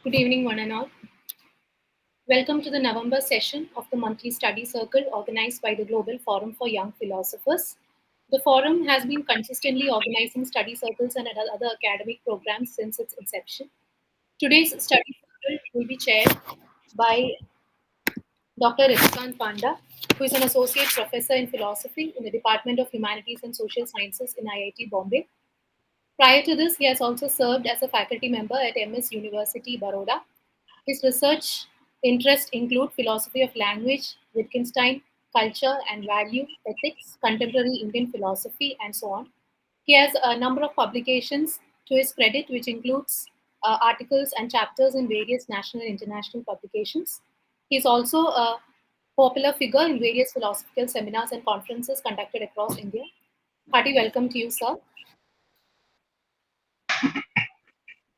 Good evening, one and all. Welcome to the November session of the monthly study circle organized by the Global Forum for Young Philosophers. The forum has been consistently organizing study circles and other academic programs since its inception. Today's study circle will be chaired by Dr. Ritikant Panda, who is an associate professor in philosophy in the Department of Humanities and Social Sciences in IIT Bombay. Prior to this, he has also served as a faculty member at MS University, Baroda. His research interests include philosophy of language, Wittgenstein, culture and value, ethics, contemporary Indian philosophy, and so on. He has a number of publications to his credit, which includes articles and chapters in various national and international publications. He is also a popular figure in various philosophical seminars and conferences conducted across India. Hearty welcome to you, sir.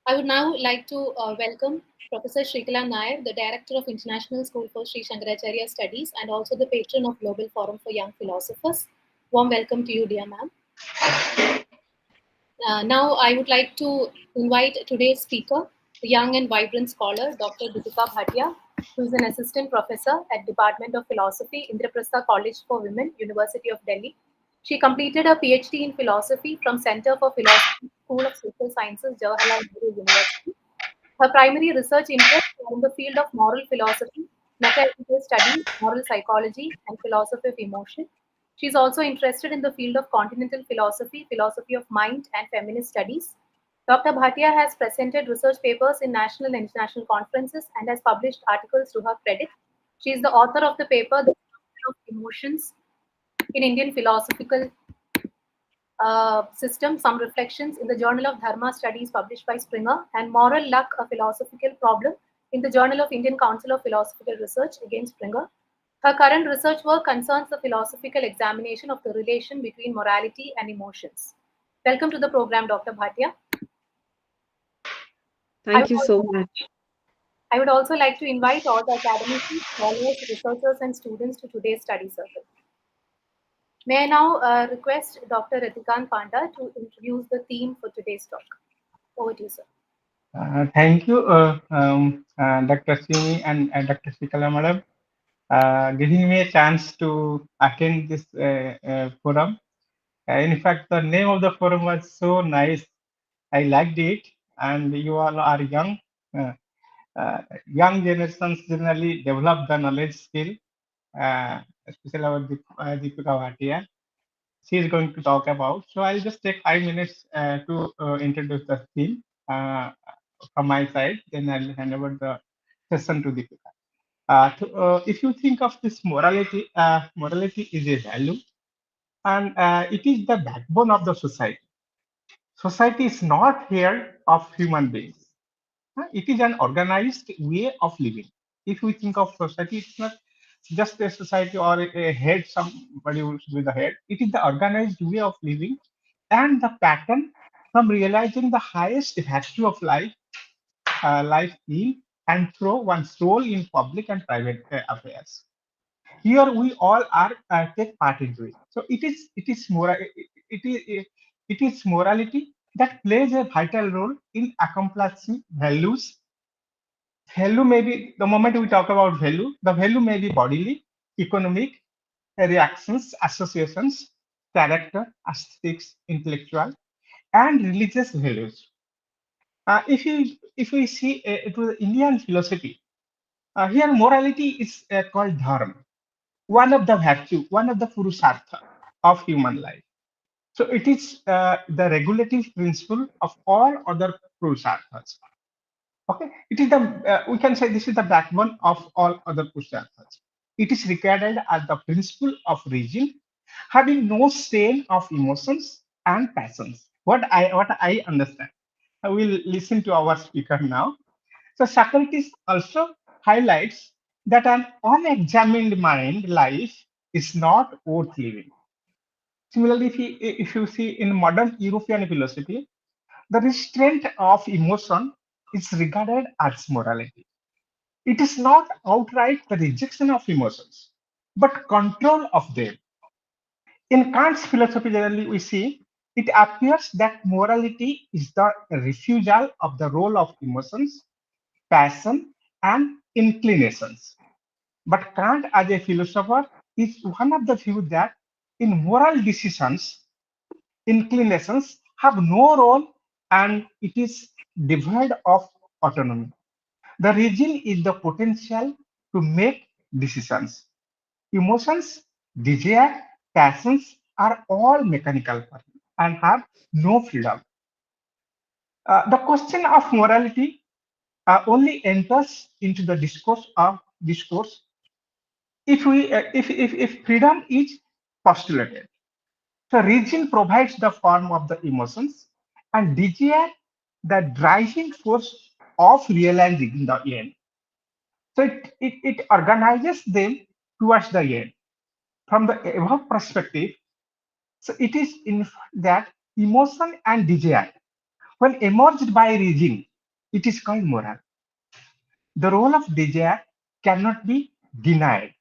I would now like to welcome Professor Shrikala Nair, the Director of International School for Sri Shankaracharya Studies and also the patron of Global Forum for Young Philosophers. Warm welcome to you, dear ma'am. Now, I would like to invite today's speaker, the young and vibrant scholar, Dr. Dipika Bhatia, who is an assistant professor at Department of Philosophy, Indraprastha College for Women, University of Delhi. She completed her PhD in philosophy from Center for Philosophy, School of Social Sciences, Jawaharlal Nehru University. Her primary research interests are in the field of moral philosophy, metaethical studies, moral psychology, and philosophy of emotion. She is also interested in the field of continental philosophy, philosophy of mind, and feminist studies. Dr. Bhatia has presented research papers in national and international conferences and has published articles to her credit. She is the author of the paper, The Philosophy of Emotions in Indian Philosophical System, Some Reflections in the Journal of Dharma Studies published by Springer, and Moral Luck, a Philosophical Problem in the Journal of Indian Council of Philosophical Research, again Springer. Her current research work concerns the philosophical examination of the relation between morality and emotions. Welcome to the program, Dr. Bhatia. I would Thank you so also, much. I would also like to invite all the academicians, scholars, researchers, and students to today's study circle. May I now request Dr. Ritikant Panda to introduce the theme for today's talk. Over to you, sir. Thank you, Dr. Simi and Dr. Sikala Madam, giving me a chance to attend this forum. In fact, the name of the forum was so nice. I liked it, and you all are young. Uh, Young generations generally develop the knowledge skill, especially our Dipika Bhatia. She is going to talk about. So I'll just take 5 minutes to introduce the theme from my side. Then I'll hand over the session to Deepika. If you think of this morality, morality is a value, and it is the backbone of the society. Society is not here of human beings. It is an organized way of living. If we think of society, it's not just a society or a head, somebody who's with the head. It is the organized way of living and the pattern from realizing the highest virtue of life in and through one's role in public and private affairs. Here we all are take part into it. So it is it is morality that plays a vital role in accomplishing values. Value may be the moment we talk about value, the value may be bodily, economic, reactions, associations, character, aesthetics, intellectual, and religious values. If we see to the Indian philosophy, here morality is called dharma, one of the virtue, one of the purushartha of human life. So it is the regulative principle of all other purusharthas. Okay, it is the we can say this is the backbone of all other purusharthas. It is regarded as the principle of reason, having no strain of emotions and passions. What I understand. I will listen to our speaker now. So Socrates also highlights that an unexamined mind life is not worth living. Similarly, if you see in modern European philosophy, the restraint of emotion is regarded as morality. It is not outright the rejection of emotions, but control of them. In Kant's philosophy, generally, we see it appears that morality is the refusal of the role of emotions passion, and inclinations. But Kant, as a philosopher, is one of the few that in moral decisions, inclinations have no role and it is devoid of autonomy. The reason is the potential to make decisions. Emotions, desire, passions are all mechanical and have no freedom. The question of morality only enters into the discourse if freedom is postulated. So reason provides the form of the emotions and desire the driving force of realizing the end. So it organizes them towards the end. From the above perspective, so it is in that emotion and desire, when emerged by reason, it is called moral. The role of desire cannot be denied.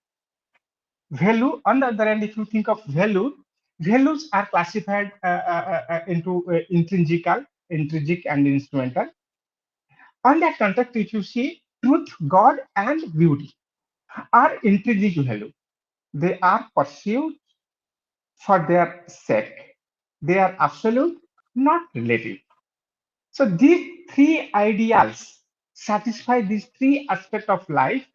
Value, on the other hand, if you think of value, values are classified into intrinsic and instrumental. On that context, if you see truth, God, and beauty are intrinsic value. They are pursued for their sake. They are absolute, not relative. So these three ideals satisfy these three aspects of life,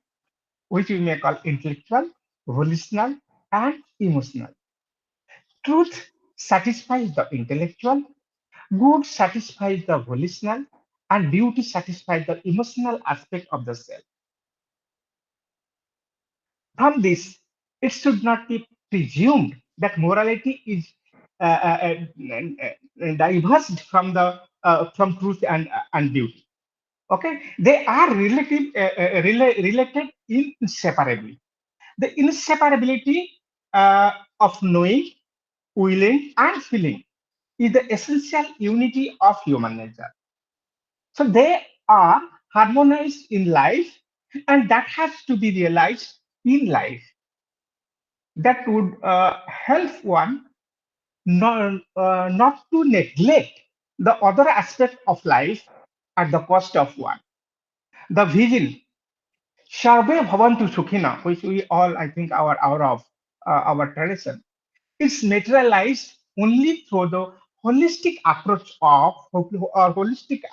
which we may call intellectual, volitional, and emotional. Truth satisfies the intellectual, good satisfies the volitional, and beauty satisfies the emotional aspect of the self. From this, it should not be presumed that morality is diverged from the from truth and beauty. Okay, they are related inseparably. The inseparability of knowing, willing, and feeling is the essential unity of human nature. So they are harmonized in life, and that has to be realized in life. That would help one not to neglect the other aspect of life at the cost of one. The vision, Sarve Bhavantu Sukhina, which we all, I think, are aware of our tradition, is materialized only through the holistic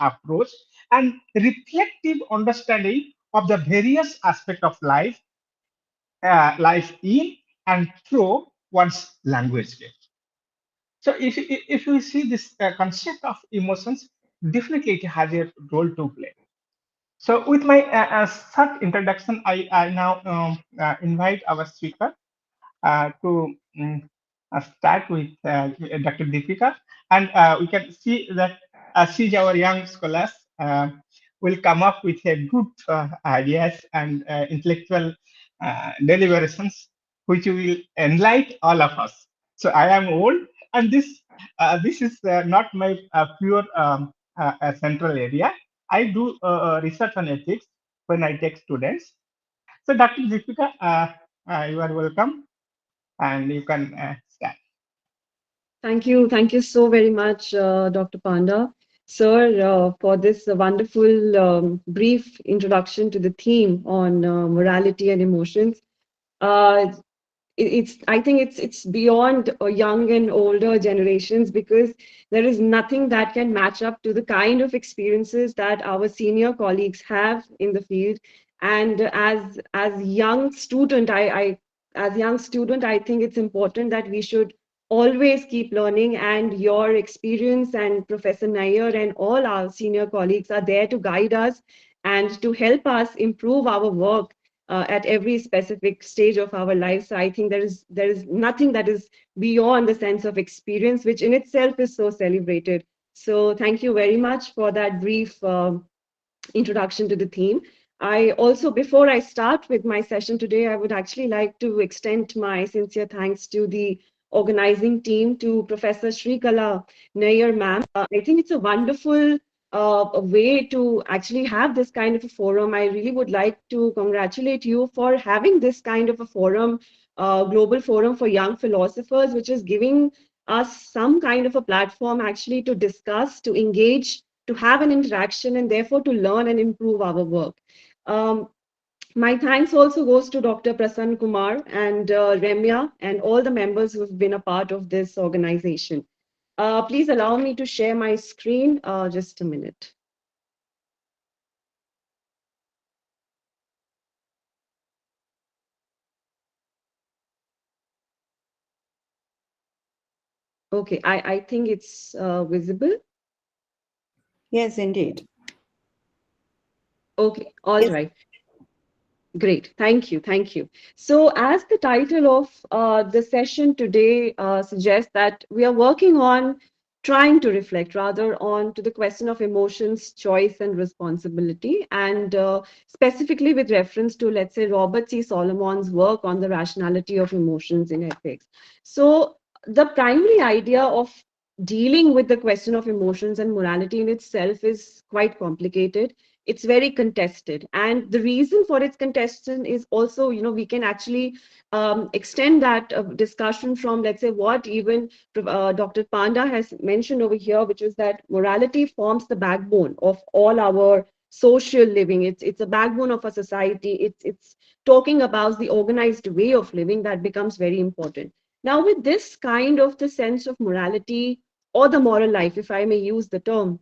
approach and reflective understanding of the various aspects of life in and through one's language. So if we see this concept of emotions, definitely it has a role to play. So with my short introduction, I now invite our speaker to start with Dr. Deepika, and we can see that she's our young scholars will come up with a good ideas and intellectual deliberations, which will enlighten all of us. So I am old, and this is not my pure central area. I do research on ethics when I take students. So Dr. Deepika, you are welcome and you can start. Thank you so very much, Dr. Panda, sir, for this wonderful brief introduction to the theme on morality and emotions. Uh, it's I think it's beyond young and older generations, because there is nothing that can match up to the kind of experiences that our senior colleagues have in the field. And as young student, I as young student, I think it's important that we should always keep learning, and your experience and Professor Nair and all our senior colleagues are there to guide us and to help us improve our work at every specific stage of our lives. So I think there is nothing that is beyond the sense of experience, which in itself is so celebrated. So thank you very much for that brief introduction to the theme. I also, before I start with my session today, I would actually like to extend my sincere thanks to the organizing team, to Professor Shrikala Nair ma'am. I think it's a wonderful a way to actually have this kind of a forum. I really would like to congratulate you for having this kind of a forum, global forum for young philosophers, which is giving us some kind of a platform actually to discuss, to engage to have an interaction, and therefore to learn and improve our work. Um, my thanks also goes to Dr. Prasann Kumar and Remya and all the members who have been a part of this organization. Please allow me to share my screen. Just a minute. Okay, I think it's visible. Yes, indeed. Okay, all Yes. right. Great. Thank you. Thank you. So, as the title of the session today suggests, that we are working on trying to reflect rather on to the question of emotions, choice, and responsibility, and specifically with reference to, let's say, Robert C. Solomon's work on the rationality of emotions in ethics. So, the primary idea of dealing with the question of emotions and morality in itself is quite complicated. It's very contested, and the reason for its contestation is also, we can actually extend that discussion from, let's say, what even Dr. Panda has mentioned over here, which is that morality forms the backbone of all our social living. It's a backbone of a society. It's talking about the organized way of living that becomes very important. Now, with this kind of the sense of morality or the moral life, if I may use the term,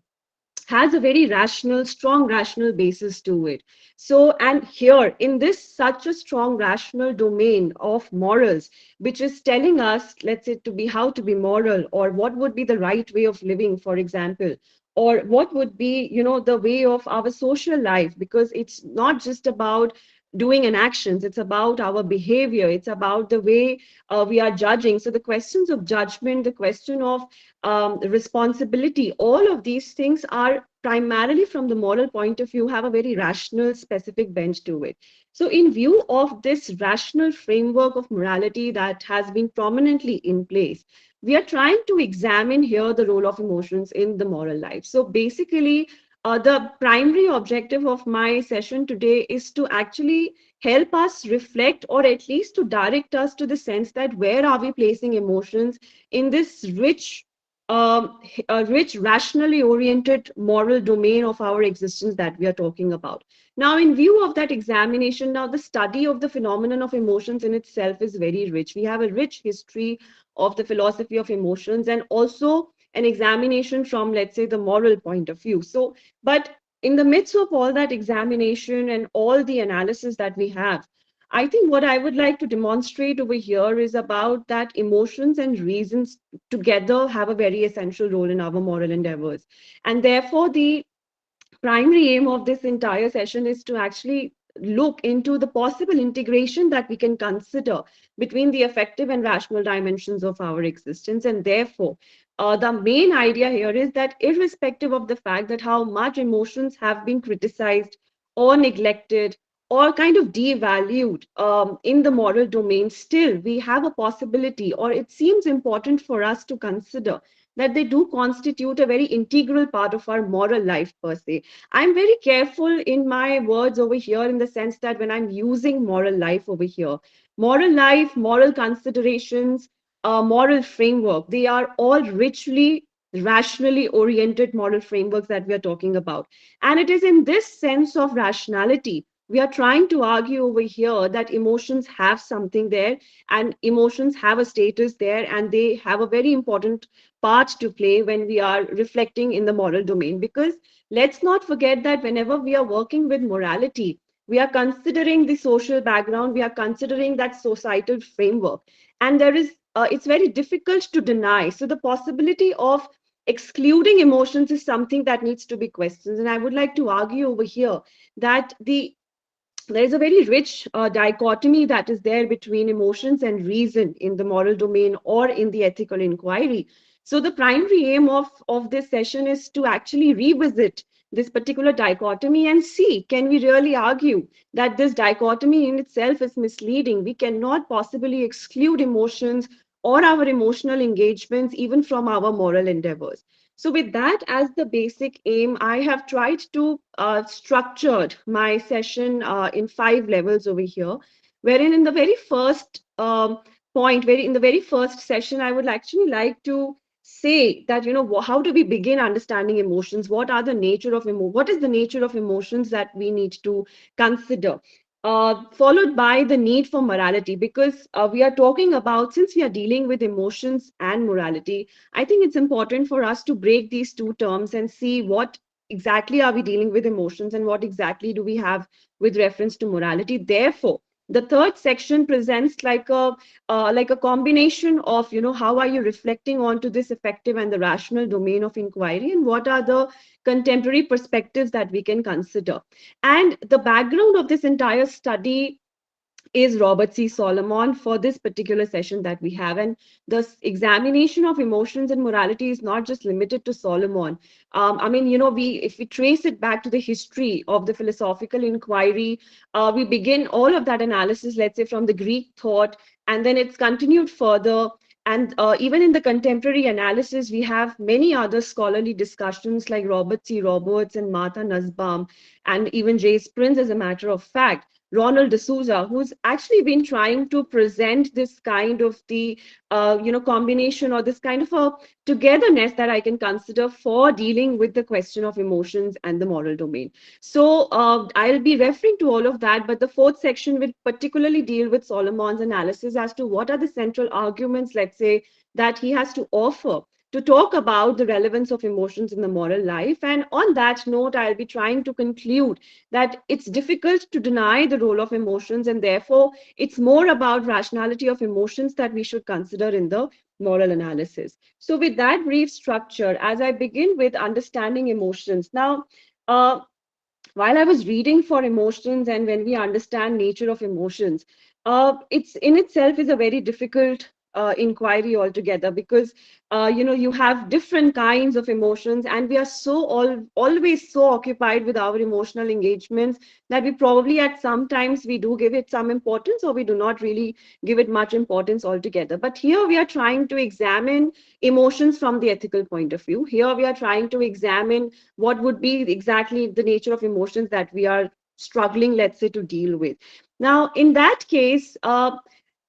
has a very rational, strong rational basis to it. So, and here in this such a strong rational domain of morals, which is telling us, let's say, to be how to be moral, or what would be the right way of living, for example, or what would be, the way of our social life, because it's not just about doing an actions, it's about our behavior, it's about the way we are judging. So the questions of judgment, the question of responsibility, all of these things are primarily from the moral point of view, have a very rational, specific bent to it. So, in view of this rational framework of morality that has been prominently in place, we are trying to examine here the role of emotions in the moral life. So, basically, the primary objective of my session today is to actually help us reflect, or at least to direct us to the sense that where are we placing emotions in this a rich, rationally oriented moral domain of our existence that we are talking about. Now, in view of that examination, now the study of the phenomenon of emotions in itself is very rich. We have a rich history of the philosophy of emotions, and also an examination from, let's say, the moral point of view. So, but in the midst of all that examination and all the analysis that we have, I think what I would like to demonstrate over here is about that emotions and reasons together have a very essential role in our moral endeavors. And therefore, the primary aim of this entire session is to actually look into the possible integration that we can consider between the affective and rational dimensions of our existence. And therefore, the main idea here is that irrespective of the fact that how much emotions have been criticized or neglected or kind of devalued in the moral domain, still we have a possibility, or it seems important for us to consider that they do constitute a very integral part of our moral life per se. I'm very careful in my words over here, in the sense that when I'm using moral life over here, moral life, moral considerations, moral framework, they are all richly rationally oriented moral frameworks that we are talking about. And it is in this sense of rationality we are trying to argue over here that emotions have something there, and emotions have a status there, and they have a very important part to play when we are reflecting in the moral domain. Because let's not forget that whenever we are working with morality, we are considering the social background, we are considering that societal framework, and there is it's very difficult to deny. So the possibility of excluding emotions is something that needs to be questioned. And I would like to argue over here that there is a very rich dichotomy that is there between emotions and reason in the moral domain or in the ethical inquiry. So the primary aim of this session is to actually revisit this particular dichotomy and see, can we really argue that this dichotomy in itself is misleading? We cannot possibly exclude emotions or our emotional engagements even from our moral endeavors. So, with that as the basic aim, I have tried to structured my session in 5 levels over here, wherein in the very first point, very in the very first session, I would actually like to say that, how do we begin understanding emotions? What are the nature of what is the nature of emotions that we need to consider? Followed by the need for morality, because we are talking about, since we are dealing with emotions and morality, I think it's important for us to break these two terms and see what exactly are we dealing with emotions and what exactly do we have with reference to morality. Therefore, the third section presents like a combination of, how are you reflecting onto this effective and the rational domain of inquiry, and what are the contemporary perspectives that we can consider. And the background of this entire study is Robert C. Solomon for this particular session that we have. And the examination of emotions and morality is not just limited to Solomon. I mean, if we trace it back to the history of the philosophical inquiry, we begin all of that analysis, let's say, from the Greek thought, and then it's continued further. And even in the contemporary analysis, we have many other scholarly discussions like Robert C. Roberts and Martha Nussbaum, and even J. Prince, as a matter of fact. Ronald D'Souza, who's actually been trying to present this kind of the combination, or this kind of a togetherness that I can consider for dealing with the question of emotions and the moral domain. So I'll be referring to all of that, but the fourth section will particularly deal with Solomon's analysis as to what are the central arguments, let's say, that he has to offer to talk about the relevance of emotions in the moral life. And on that note, I'll be trying to conclude that it's difficult to deny the role of emotions, and therefore it's more about rationality of emotions that we should consider in the moral analysis. So with that brief structure, as I begin with understanding emotions now, uh, while I was reading for emotions and when we understand nature of emotions, it's in itself is a very difficult inquiry altogether, because you have different kinds of emotions, and we are always so occupied with our emotional engagements that we probably at some times we do give it some importance, or we do not really give it much importance altogether. But here we are trying to examine emotions from the ethical point of view. Here we are trying to examine what would be exactly the nature of emotions that we are struggling, let's say, to deal with. Now, in that case,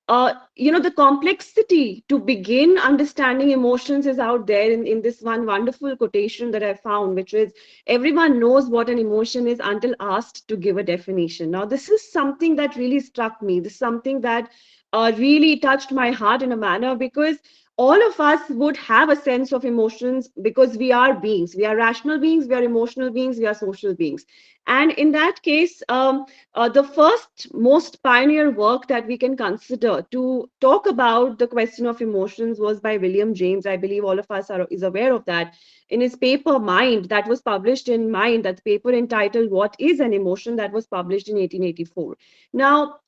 the complexity to begin understanding emotions is out there in this one wonderful quotation that I found, which is, everyone knows what an emotion is until asked to give a definition. Now, this is something that really struck me. This is something that really touched my heart in a manner, because all of us would have a sense of emotions, because we are beings. We are rational beings, we are emotional beings, we are social beings. And in that case, the first most pioneer work that we can consider to talk about the question of emotions was by William James. I believe all of us is aware of that. In his paper Mind, that was published in Mind, that paper entitled What is an Emotion, that was published in 1884. Now,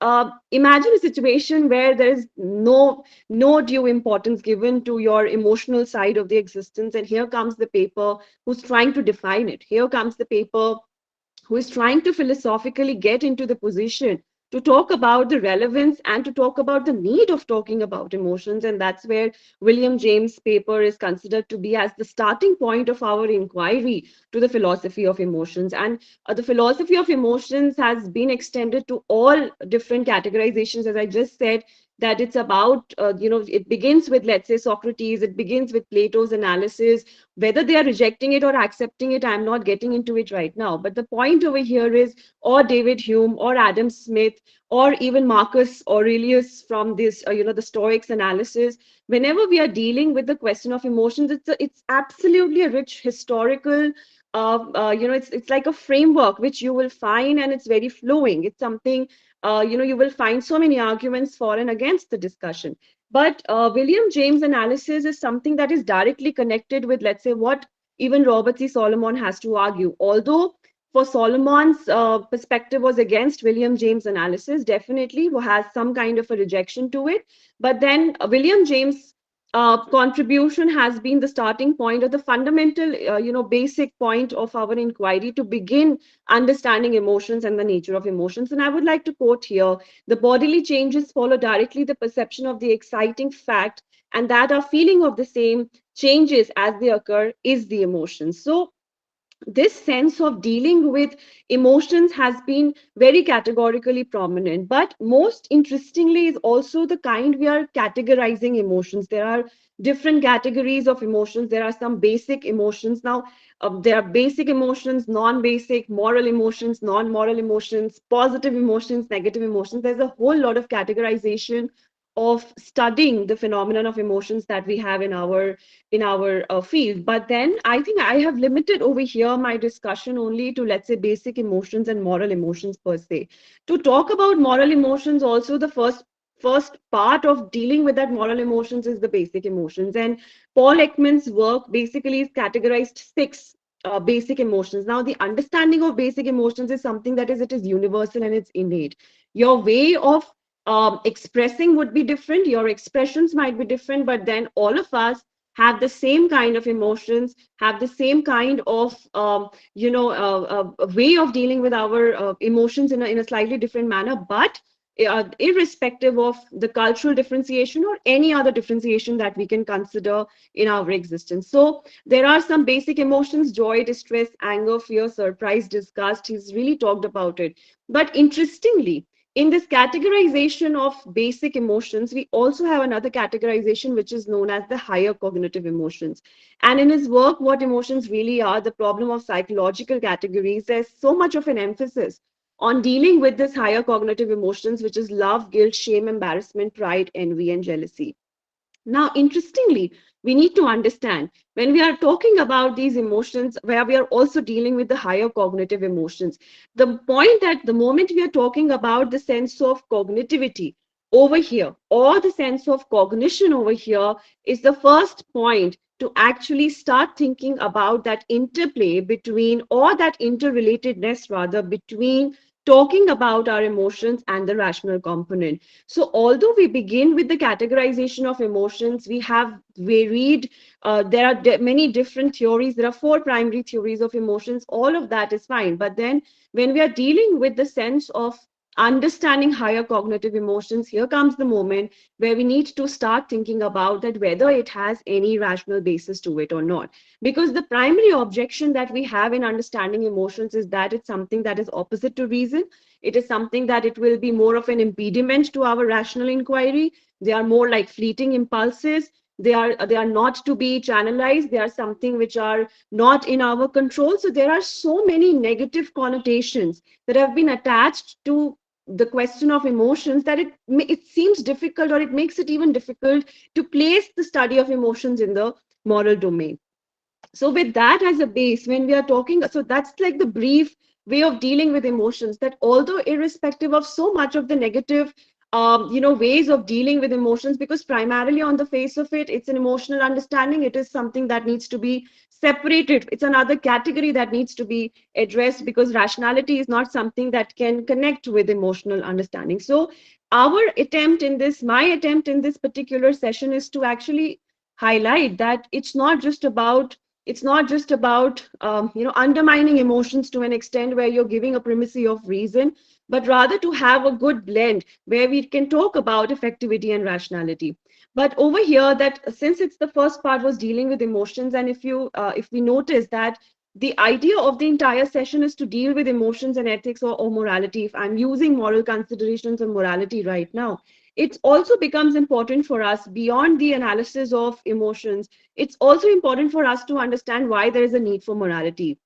imagine a situation where there is no due importance given to your emotional side of the existence, and here comes the paper who's trying to define it. Here comes the paper who is trying to philosophically get into the position to talk about the relevance and to talk about the need of talking about emotions. And that's where William James' paper is considered to be as the starting point of our inquiry to the philosophy of emotions. And the philosophy of emotions has been extended to all different categorizations, as I just said, that it's about, it begins with, let's say, Socrates, it begins with Plato's analysis. Whether they are rejecting it or accepting it, I'm not getting into it right now. But the point over here is, or David Hume, or Adam Smith, or even Marcus Aurelius from this, the Stoics analysis, whenever we are dealing with the question of emotions, it's absolutely a rich historical, it's like a framework which you will find, and it's very flowing. It's something, you will find so many arguments for and against the discussion. But William James' analysis is something that is directly connected with, let's say, what even Robert C. Solomon has to argue. Although for Solomon's perspective was against William James' analysis, definitely has some kind of a rejection to it. But then William James' contribution has been the starting point, or the fundamental, basic point of our inquiry to begin understanding emotions and the nature of emotions. And I would like to quote here, the bodily changes follow directly the perception of the exciting fact, and that our feeling of the same changes as they occur is the emotion. So this sense of dealing with emotions has been very categorically prominent. But most interestingly is also the kind we are categorizing emotions. There are different categories of emotions. There are some basic emotions. Now, there are basic emotions, non-basic, moral emotions, non-moral emotions, positive emotions, negative emotions. There's a whole lot of categorization of studying the phenomenon of emotions that we have in our field. But then I think I have limited over here my discussion only to, let's say, basic emotions and moral emotions per se. To talk about moral emotions, also the first part of dealing with that moral emotions is the basic emotions. And Paul Ekman's work basically is categorized six basic emotions. Now, the understanding of basic emotions is something that is, it is universal and it's innate. Your way of expressing would be different, your expressions might be different, but then all of us have the same kind of emotions, have the same kind of way of dealing with our emotions in a slightly different manner, but irrespective of the cultural differentiation or any other differentiation that we can consider in our existence. So there are some basic emotions: joy, distress, anger, fear, surprise, disgust. He's really talked about it. But interestingly, in this categorization of basic emotions, we also have another categorization which is known as the higher cognitive emotions. And in his work, What Emotions Really Are, the problem of psychological categories, there's so much of an emphasis on dealing with this higher cognitive emotions, which is love, guilt, shame, embarrassment, pride, envy, and jealousy. Now, interestingly, we need to understand when we are talking about these emotions, where we are also dealing with the higher cognitive emotions, the point that the moment we are talking about the sense of cognitivity over here, or the sense of cognition over here, is the first point to actually start thinking about that interplay between, or that interrelatedness rather, between talking about our emotions and the rational component. So, although we begin with the categorization of emotions, we have varied, there are many different theories. There are four primary theories of emotions. All of that is fine. But then, when we are dealing with the sense of understanding higher cognitive emotions, here comes the moment where we need to start thinking about that whether it has any rational basis to it or not. Because the primary objection that we have in understanding emotions is that it's something that is opposite to reason. It is something that it will be more of an impediment to our rational inquiry. They are more like fleeting impulses. They are not to be channelized. They are something which are not in our control. So there are so many negative connotations that have been attached to the question of emotions that it seems difficult, or it makes it even difficult to place the study of emotions in the moral domain. So with that as a base, when we are talking, so that's like the brief way of dealing with emotions, that although irrespective of so much of the negative ways of dealing with emotions, because primarily on the face of it, it's an emotional understanding, it is something that needs to be separated, it's another category that needs to be addressed, because rationality is not something that can connect with emotional understanding. So my attempt in this particular session is to actually highlight that it's not just about undermining emotions to an extent where you're giving a primacy of reason, but rather to have a good blend where we can talk about effectivity and rationality. But over here, that since it's the first part was dealing with emotions, and if we notice that the idea of the entire session is to deal with emotions and ethics, or morality, if I'm using moral considerations or morality right now, it also becomes important for us beyond the analysis of emotions. It's also important for us to understand why there is a need for morality.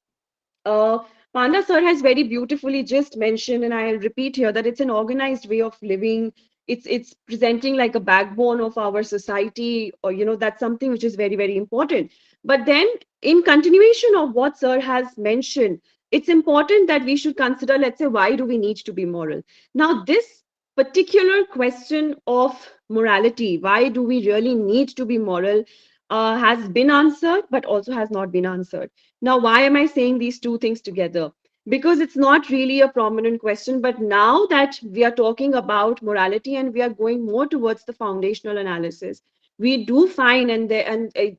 uh, Panda sir has very beautifully just mentioned, and I'll repeat here, that it's an organized way of living. It's presenting like a backbone of our society, or that's something which is very, very important. But then, in continuation of what sir has mentioned, it's important that we should consider, let's say, why do we need to be moral? Now, this particular question of morality, why do we really need to be moral, has been answered, but also has not been answered. Now, why am I saying these two things together? Because it's not really a prominent question, but now that we are talking about morality and we are going more towards the foundational analysis, we do find, and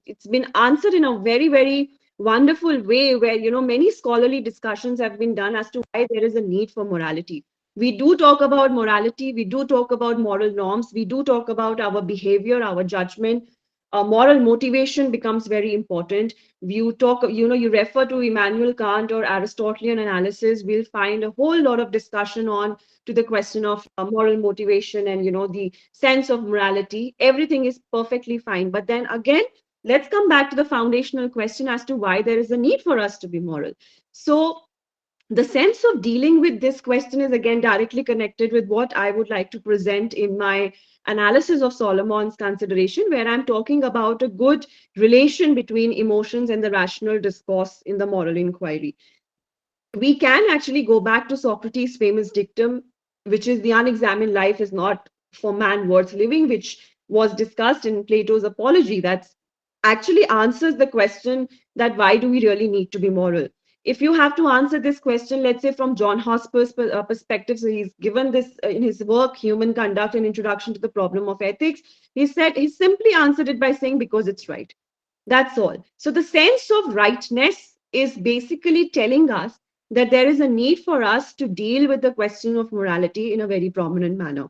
it's been answered in a very, very wonderful way, where many scholarly discussions have been done as to why there is a need for morality. We do talk about morality, we do talk about moral norms, we do talk about our behavior, our judgment, moral motivation becomes very important. You talk, you refer to Immanuel Kant or Aristotelian analysis, we'll find a whole lot of discussion on to the question of moral motivation and, the sense of morality. Everything is perfectly fine. But then again, let's come back to the foundational question as to why there is a need for us to be moral. So the sense of dealing with this question is again directly connected with what I would like to present in my analysis of Solomon's consideration, where I'm talking about a good relation between emotions and the rational discourse in the moral inquiry. We can actually go back to Socrates' famous dictum, which is the unexamined life is not for man worth living, which was discussed in Plato's Apology. That actually answers the question that why do we really need to be moral? If you have to answer this question, let's say from John Hosper's perspective, so he's given this in his work, Human Conduct, an Introduction to the Problem of Ethics. He simply answered it by saying, because it's right. That's all. So the sense of rightness is basically telling us that there is a need for us to deal with the question of morality in a very prominent manner.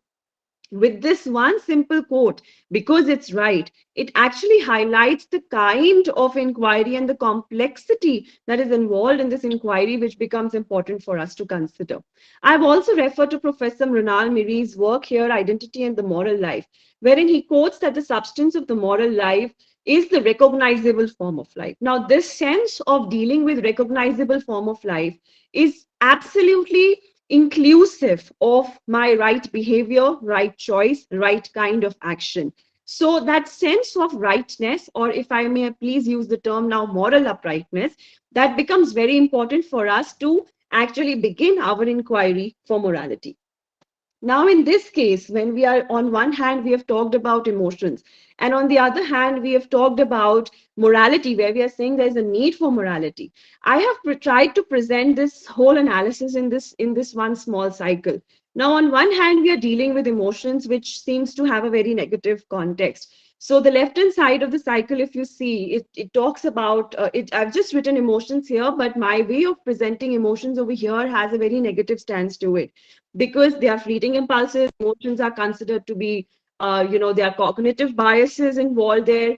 With this one simple quote, because it's right, it actually highlights the kind of inquiry and the complexity that is involved in this inquiry, which becomes important for us to consider. I've also referred to Professor Mrinal Miri's work here, Identity and the Moral Life, wherein he quotes that the substance of the moral life is the recognizable form of life. Now, this sense of dealing with recognizable form of life is absolutely inclusive of my right behavior, right choice, right kind of action. So that sense of rightness, or if I may please use the term now, moral uprightness, that becomes very important for us to actually begin our inquiry for morality. Now, in this case, when we are on one hand, we have talked about emotions, and on the other hand, we have talked about morality, where we are saying there's a need for morality. I have tried to present this whole analysis in this one small cycle. Now, on one hand, we are dealing with emotions, which seems to have a very negative context. So the left hand side of the cycle, if you see, it talks about it. I've just written emotions here, but my way of presenting emotions over here has a very negative stance to it, because they are fleeting impulses. Emotions are considered to be, there are cognitive biases involved there.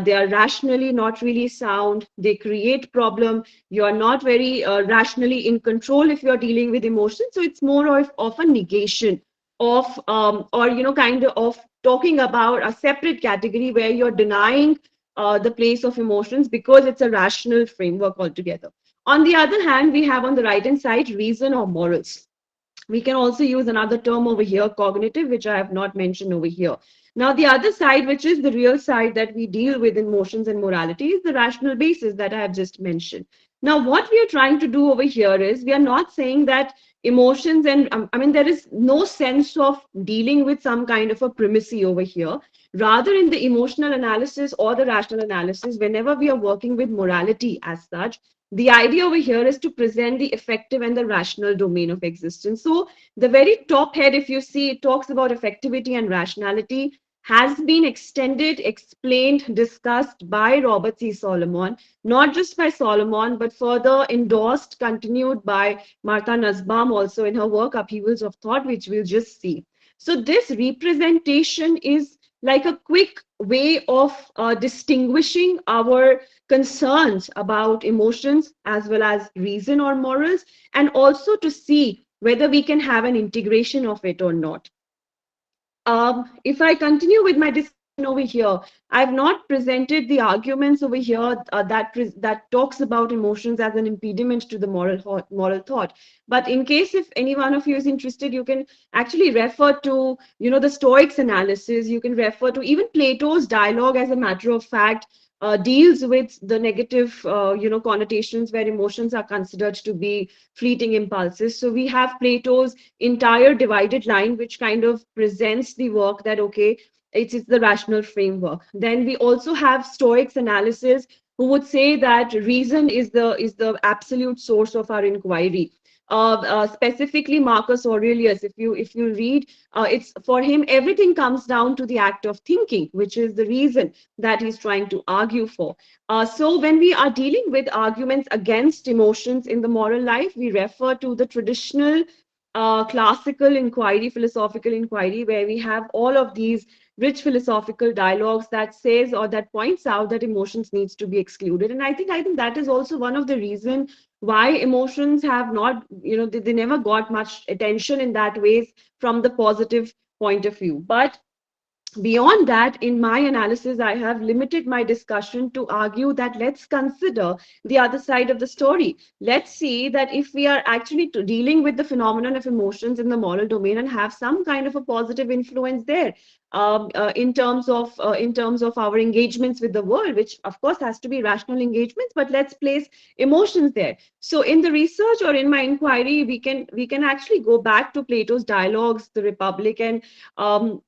They are rationally not really sound. They create problem. You are not very rationally in control if you are dealing with emotions. So it's more of a negation of, or, kind of talking about a separate category where you're denying the place of emotions because it's a rational framework altogether. On the other hand, we have on the right hand side reason or morals. We can also use another term over here, cognitive, which I have not mentioned over here. Now, the other side, which is the real side that we deal with in emotions and morality, is the rational basis that I have just mentioned. Now, what we are trying to do over here is we are not saying that emotions and, there is no sense of dealing with some kind of a primacy over here. Rather, in the emotional analysis or the rational analysis, whenever we are working with morality as such, the idea over here is to present the effective and the rational domain of existence. So the very top head, if you see, it talks about effectivity and rationality, has been extended, explained, discussed by Robert C. Solomon, not just by Solomon, but further endorsed, continued by Martha Nussbaum also in her work Upheavals of Thought, which we'll just see. So this representation is like a quick way of distinguishing our concerns about emotions as well as reason or morals, and also to see whether we can have an integration of it or not. If I continue with my discussion over here, I've not presented the arguments over here that talks about emotions as an impediment to the moral thought. But in case if any one of you is interested, you can actually refer to the Stoics analysis. You can refer to even Plato's dialogue. As a matter of fact, deals with the negative connotations where emotions are considered to be fleeting impulses. So we have Plato's entire divided line, which kind of presents the work that, okay, it's the rational framework. Then we also have Stoics analysis, who would say that reason is the absolute source of our inquiry. Specifically Marcus Aurelius, if you read, it's for him everything comes down to the act of thinking, which is the reason that he's trying to argue for. So when we are dealing with arguments against emotions in the moral life, we refer to the traditional classical inquiry, philosophical inquiry, where we have all of these rich philosophical dialogues that says or that points out that emotions needs to be excluded. And I think that is also one of the reason why emotions have not, they never got much attention in that ways from the positive point of view. But beyond that, in my analysis, I have limited my discussion to argue that let's consider the other side of the story. Let's see that if we are actually dealing with the phenomenon of emotions in the moral domain and have some kind of a positive influence there, in terms of our engagements with the world, which of course has to be rational engagements, but let's place emotions there. So in the research or in my inquiry, we can actually go back to Plato's dialogues, the Republic, and um,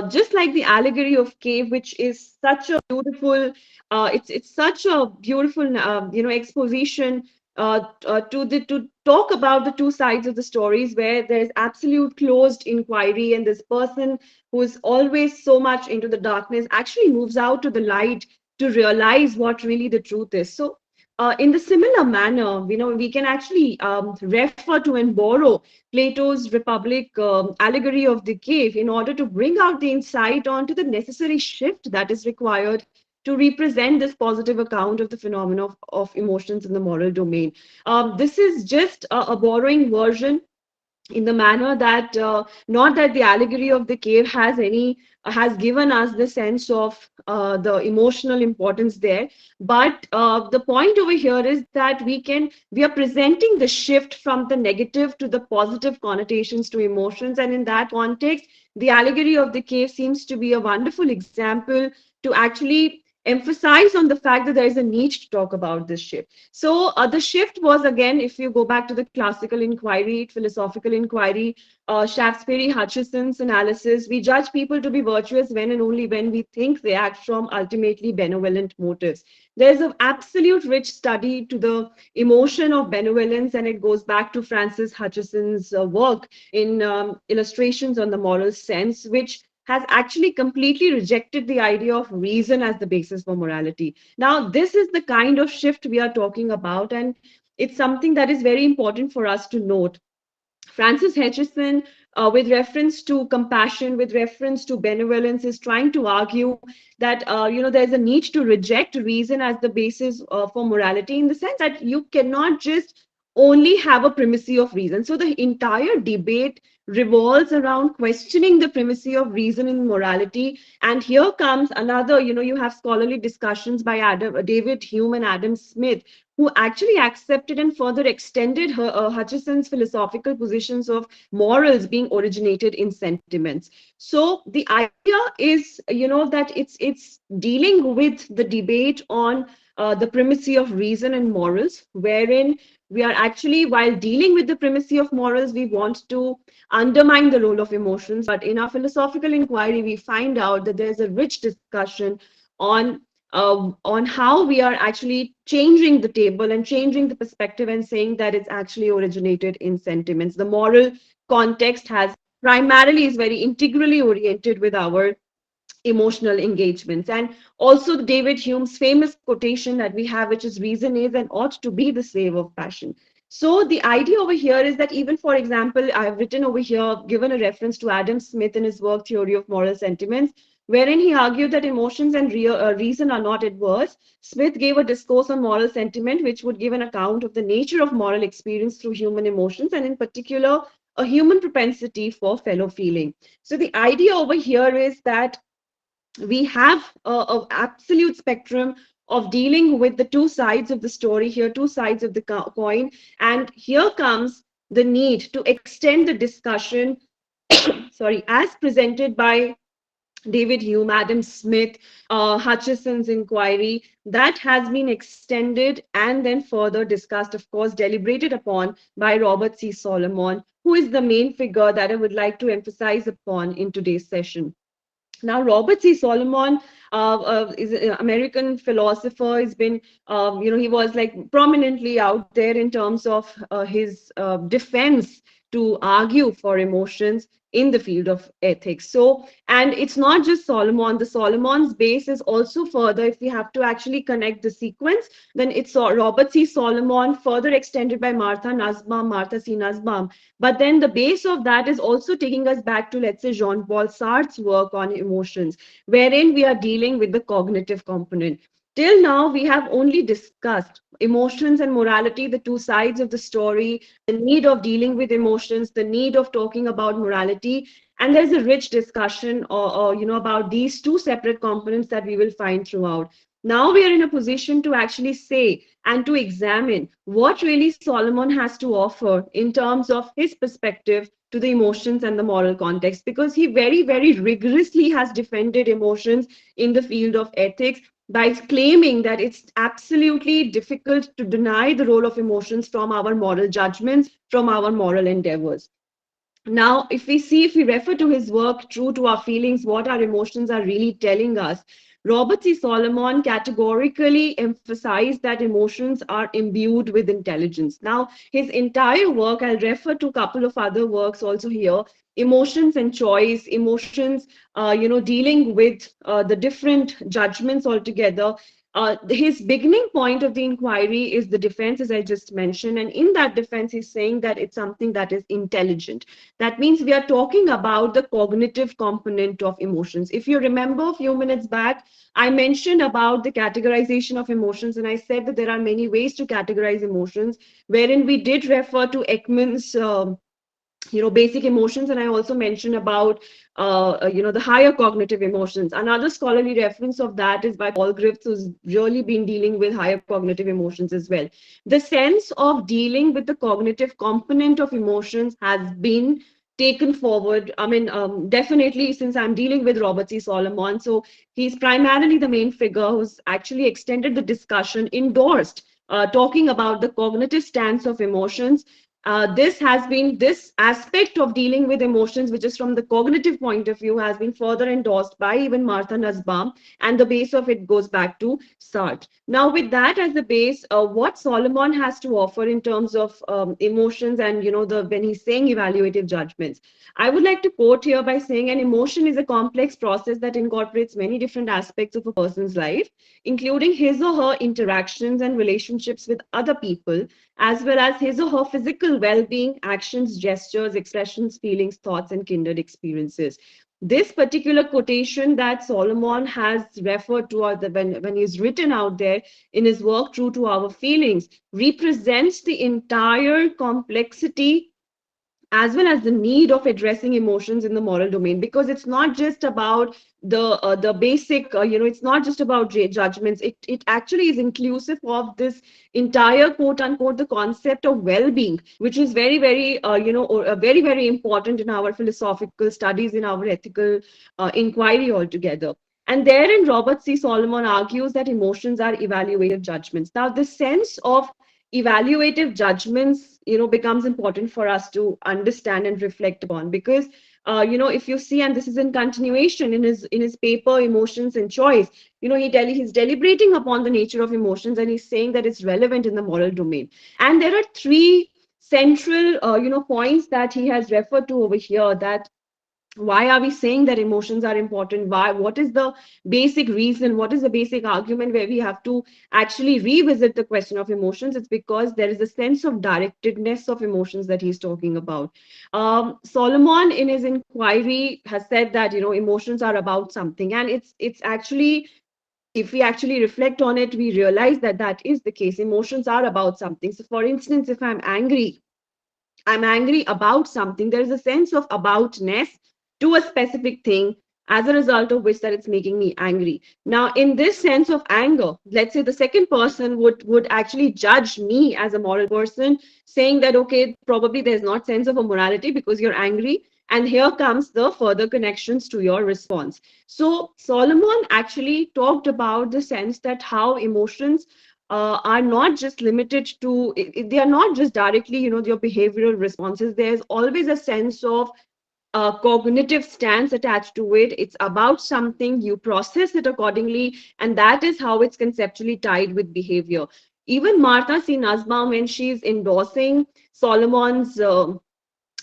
just like the allegory of cave, which is such a beautiful, it's such a beautiful, exposition to talk about the two sides of the stories, where there is absolute closed inquiry, and this person who is always so much into the darkness actually moves out to the light to realize what really the truth is. So. In the similar manner, we can actually refer to and borrow Plato's Republic allegory of the cave in order to bring out the insight onto the necessary shift that is required to represent this positive account of the phenomena of emotions in the moral domain. This is just a borrowing version in the manner that not that the allegory of the cave has given us the sense of the emotional importance there, but the point over here is that we are presenting the shift from the negative to the positive connotations to emotions, and in that context the allegory of the cave seems to be a wonderful example to actually emphasize on the fact that there is a need to talk about this shift. So the shift was, again, if you go back to the classical inquiry, philosophical inquiry, Shaftesbury, Hutcheson's analysis, we judge people to be virtuous when and only when we think they act from ultimately benevolent motives. There's an absolute rich study to the emotion of benevolence, and it goes back to Francis Hutcheson's work in Illustrations on the Moral Sense, which has actually completely rejected the idea of reason as the basis for morality. Now, this is the kind of shift we are talking about, and it's something that is very important for us to note. Francis Hutcheson, with reference to compassion, with reference to benevolence, is trying to argue that there's a need to reject reason as the basis for morality, in the sense that you cannot just only have a primacy of reason. So the entire debate revolves around questioning the primacy of reason in morality. And here comes another, you have scholarly discussions by David Hume and Adam Smith, who actually accepted and further extended Hutcheson's philosophical positions of morals being originated in sentiments. So the idea is, that it's dealing with the debate on the primacy of reason and morals, wherein we are actually, while dealing with the primacy of morals, we want to undermine the role of emotions. But in our philosophical inquiry, we find out that there's a rich discussion on how we are actually changing the table and changing the perspective and saying that it's actually originated in sentiments. The moral context has primarily is very integrally oriented with our emotional engagements. And also David Hume's famous quotation that we have, which is reason is and ought to be the slave of passion. So the idea over here is that, even for example, I have written over here, given a reference to Adam Smith in his work Theory of Moral Sentiments, wherein he argued that emotions and reason are not adverse. Smith gave a discourse on moral sentiment, which would give an account of the nature of moral experience through human emotions, and in particular, a human propensity for fellow feeling. So the idea over here is that we have a absolute spectrum of dealing with the two sides of the story here, two sides of the coin. And here comes the need to extend the discussion, sorry, as presented by David Hume, Adam Smith, Hutcheson's inquiry, that has been extended and then further discussed, of course, deliberated upon by Robert C. Solomon, who is the main figure that I would like to emphasize upon in today's session. Now, Robert C. Solomon is an American philosopher. He's been, he was like prominently out there in terms of his defense to argue for emotions in the field of ethics. So, and it's not just Solomon. The Solomon's base is also further, if we have to actually connect the sequence, then it's Robert C. Solomon, further extended by Martha C. Nussbaum. But then the base of that is also taking us back to, let's say, Jean-Paul Sartre's work on emotions, wherein we are dealing with the cognitive component. Till now, we have only discussed emotions and morality, the two sides of the story, the need of dealing with emotions, the need of talking about morality. And there's a rich discussion about these two separate components that we will find throughout. Now we are in a position to actually say and to examine what really Solomon has to offer in terms of his perspective to the emotions and the moral context, because he very, very rigorously has defended emotions in the field of ethics by claiming that it's absolutely difficult to deny the role of emotions from our moral judgments, from our moral endeavors. Now, if we refer to his work, True to Our Feelings, what our emotions are really telling us, Robert C. Solomon categorically emphasized that emotions are imbued with intelligence. Now, his entire work, I'll refer to a couple of other works also here, Emotions and Choice, Emotions, dealing with the different judgments altogether. His beginning point of the inquiry is the defense, as I just mentioned. And in that defense, he's saying that it's something that is intelligent. That means we are talking about the cognitive component of emotions. If you remember a few minutes back, I mentioned about the categorization of emotions, and I said that there are many ways to categorize emotions, wherein we did refer to Ekman's basic emotions, and I also mentioned about the higher cognitive emotions. Another scholarly reference of that is by Paul Griffiths, who's really been dealing with higher cognitive emotions as well. The sense of dealing with the cognitive component of emotions has been taken forward. I mean, definitely, since I'm dealing with Robert C. Solomon, so he's primarily the main figure who's actually extended the discussion, endorsed talking about the cognitive stance of emotions. This aspect of dealing with emotions, which is from the cognitive point of view, has been further endorsed by even Martha Nussbaum, and the base of it goes back to Sartre. Now, with that as the base, what Solomon has to offer in terms of emotions, and when he's saying evaluative judgments, I would like to quote here by saying an emotion is a complex process that incorporates many different aspects of a person's life, including his or her interactions and relationships with other people, as well as his or her physical well being, actions, gestures, expressions, feelings, thoughts, and kindred experiences. This particular quotation that Solomon has referred to, or when he's written out there in his work, True to Our Feelings, represents the entire complexity as well as the need of addressing emotions in the moral domain, because it's not just about the basic it's not just about judgments. It actually is inclusive of this entire quote unquote the concept of well-being, which is very very very very important in our philosophical studies, in our ethical inquiry altogether. And therein, Robert C. Solomon argues that emotions are evaluative judgments. Now, the sense of evaluative judgments becomes important for us to understand and reflect upon, because if you see, and this is in continuation in his paper Emotions and Choice, he's deliberating upon the nature of emotions, and he's saying that it's relevant in the moral domain. And there are three central points that he has referred to over here, that why are we saying that emotions are important? What is the basic reason? What is the basic argument where we have to actually revisit the question of emotions? It's because there is a sense of directedness of emotions that he's talking about. Solomon, in his inquiry, has said that emotions are about something, and it's actually, if we actually reflect on it, we realize that that is the case. Emotions are about something. So, for instance, if I'm angry about something, there is a sense of aboutness to a specific thing, as a result of which that it's making me angry. Now, in this sense of anger, let's say the second person would actually judge me as a moral person, saying that, okay, probably there's not sense of a morality because you're angry. And here comes the further connections to your response. So Solomon actually talked about the sense that how emotions are not just limited to, they are not just directly, your behavioral responses. There's always a sense of cognitive stance attached to it. It's about something, you process it accordingly, and that is how it's conceptually tied with behavior. Even Martha C. Nussbaum, when she's endorsing Solomon's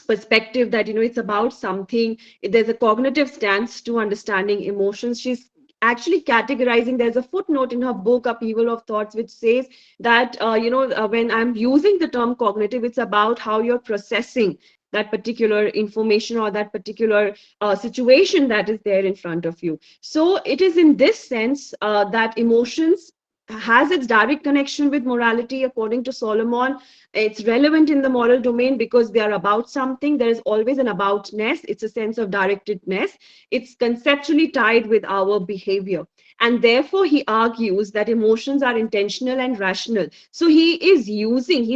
perspective that it's about something. There's a cognitive stance to understanding emotions. She's actually categorizing. There's a footnote in her book Upheaval of Thoughts which says that when I'm using the term cognitive, it's about how you're processing that particular information or that particular situation that is there in front of you. So it is in this sense that emotions has its direct connection with morality. According to Solomon, it's relevant in the moral domain because they are about something. There is always an aboutness. It's a sense of directedness. It's conceptually tied with our behavior. And therefore, he argues that emotions are intentional and rational. So he's